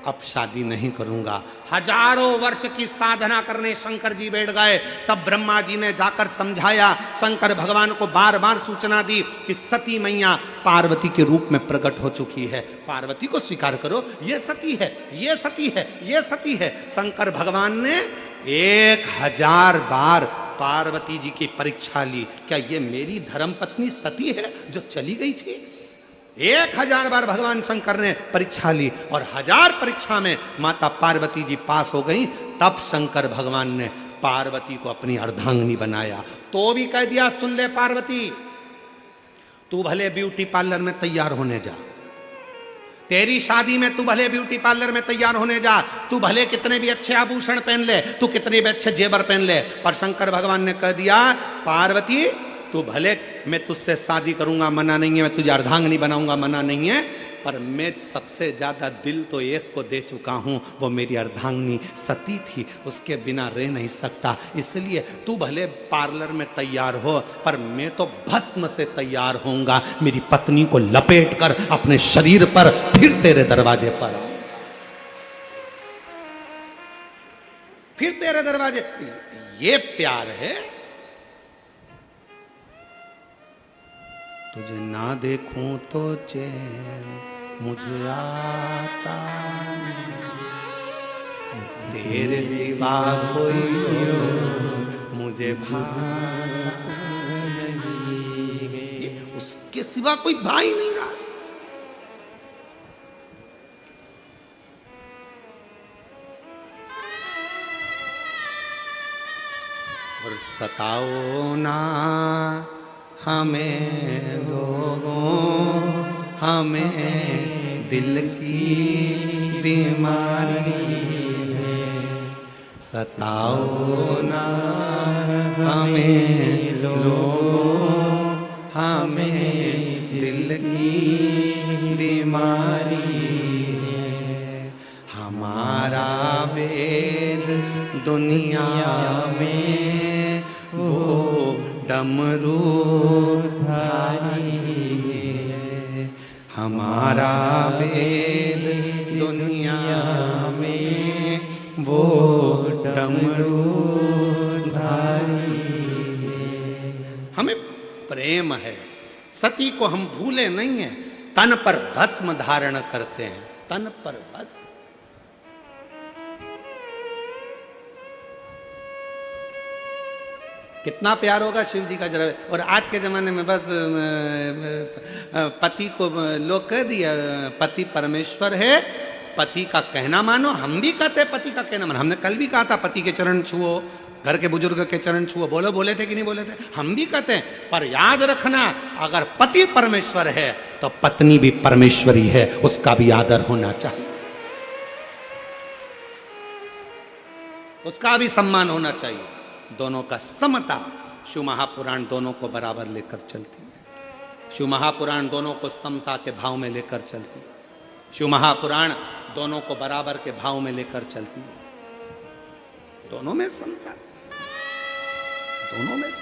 अब शादी नहीं करूंगा। हजारों वर्ष की साधना करने शंकर जी बैठ गए। तब ब्रह्मा जी ने जाकर समझाया, शंकर भगवान को बार बार सूचना दी कि सती मैया पार्वती के रूप में प्रकट हो चुकी है, पार्वती को स्वीकार करो, ये सती है, ये सती है, ये सती है। शंकर भगवान ने 1000 बार पार्वती जी की परीक्षा ली, क्या ये मेरी धर्मपत्नी सती है जो चली गई थी? 1000 बार भगवान शंकर ने परीक्षा ली और 1000 परीक्षा में माता पार्वती जी पास हो गई। तब शंकर भगवान ने पार्वती को अपनी अर्धांगिनी बनाया। तो भी कह दिया सुन ले पार्वती, तू भले ब्यूटी पार्लर में तैयार होने जा, तेरी शादी में तू भले ब्यूटी पार्लर में तैयार होने जा, तू भले कितने भी अच्छे आभूषण पहन ले, तू कितने भी अच्छे जेवर पहन ले, पर शंकर भगवान ने कह दिया पार्वती तू भले मैं तुझसे शादी करूंगा मना नहीं है, मैं तुझे अर्धांगिनी बनाऊंगा मना नहीं है, पर मैं सबसे ज्यादा दिल तो एक को दे चुका हूं, वो मेरी अर्धांगिनी सती थी, उसके बिना रह नहीं सकता। इसलिए तू भले पार्लर में तैयार हो पर मैं तो भस्म से तैयार होऊंगा, मेरी पत्नी को लपेट कर अपने शरीर पर फिर तेरे दरवाजे पर, फिर तेरे दरवाजे। ये प्यार है। तुझे ना देखूं तो चैन मुझे आता नहीं, तेरे सिवा कोई और मुझे भाता नहीं, उसके सिवा कोई भाई नहीं रहा। और सताओ ना हमें लोगों, हमें दिल की बीमारी है, सताओ ना हमें लोगों, हमें दिल की बीमारी है। हमारा वेद दुनिया में वो डमरू धारी है, हमारा वेद दुनिया में वो डमरू धारी है। हमें प्रेम है, सती को हम भूले नहीं है, तन पर भस्म धारण करते हैं, तन पर भस्म। कितना प्यार होगा शिव जी का जरा। और आज के जमाने में बस पति को लोग कह दिया पति परमेश्वर है, पति का कहना मानो। हम भी कहते हैं पति का कहना मानो, हमने कल भी कहा था पति के चरण छुओ, घर के बुजुर्ग के चरण छुओ, बोले थे कि नहीं बोले थे? हम भी कहते हैं, पर याद रखना अगर पति परमेश्वर है तो पत्नी भी परमेश्वरी है, उसका भी आदर होना चाहिए, उसका भी सम्मान होना चाहिए। दोनों का समता। शिव महापुराण दोनों को बराबर लेकर चलती है, शिव महापुराण दोनों को समता के भाव में लेकर चलती है, शिव महापुराण दोनों को बराबर के भाव में लेकर चलती है। दोनों में समता, दोनों में समता।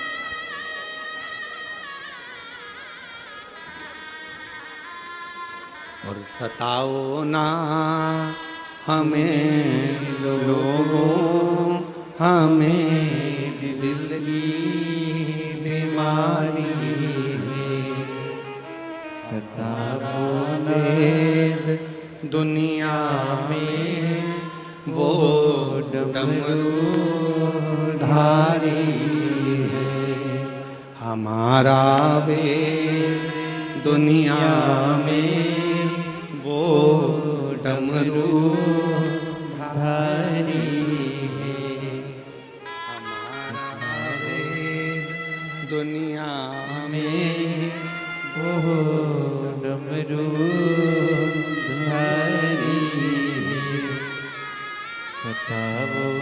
और सताओ ना हमें लोगों, हमें दिल की बीमारी है, सताओ वेद दुनिया में वो डमरू धारी है, हमारा वेद दुनिया में वो डमरू धारी है, हमारा वेद दुनिया में वो डमरू धारी सतावो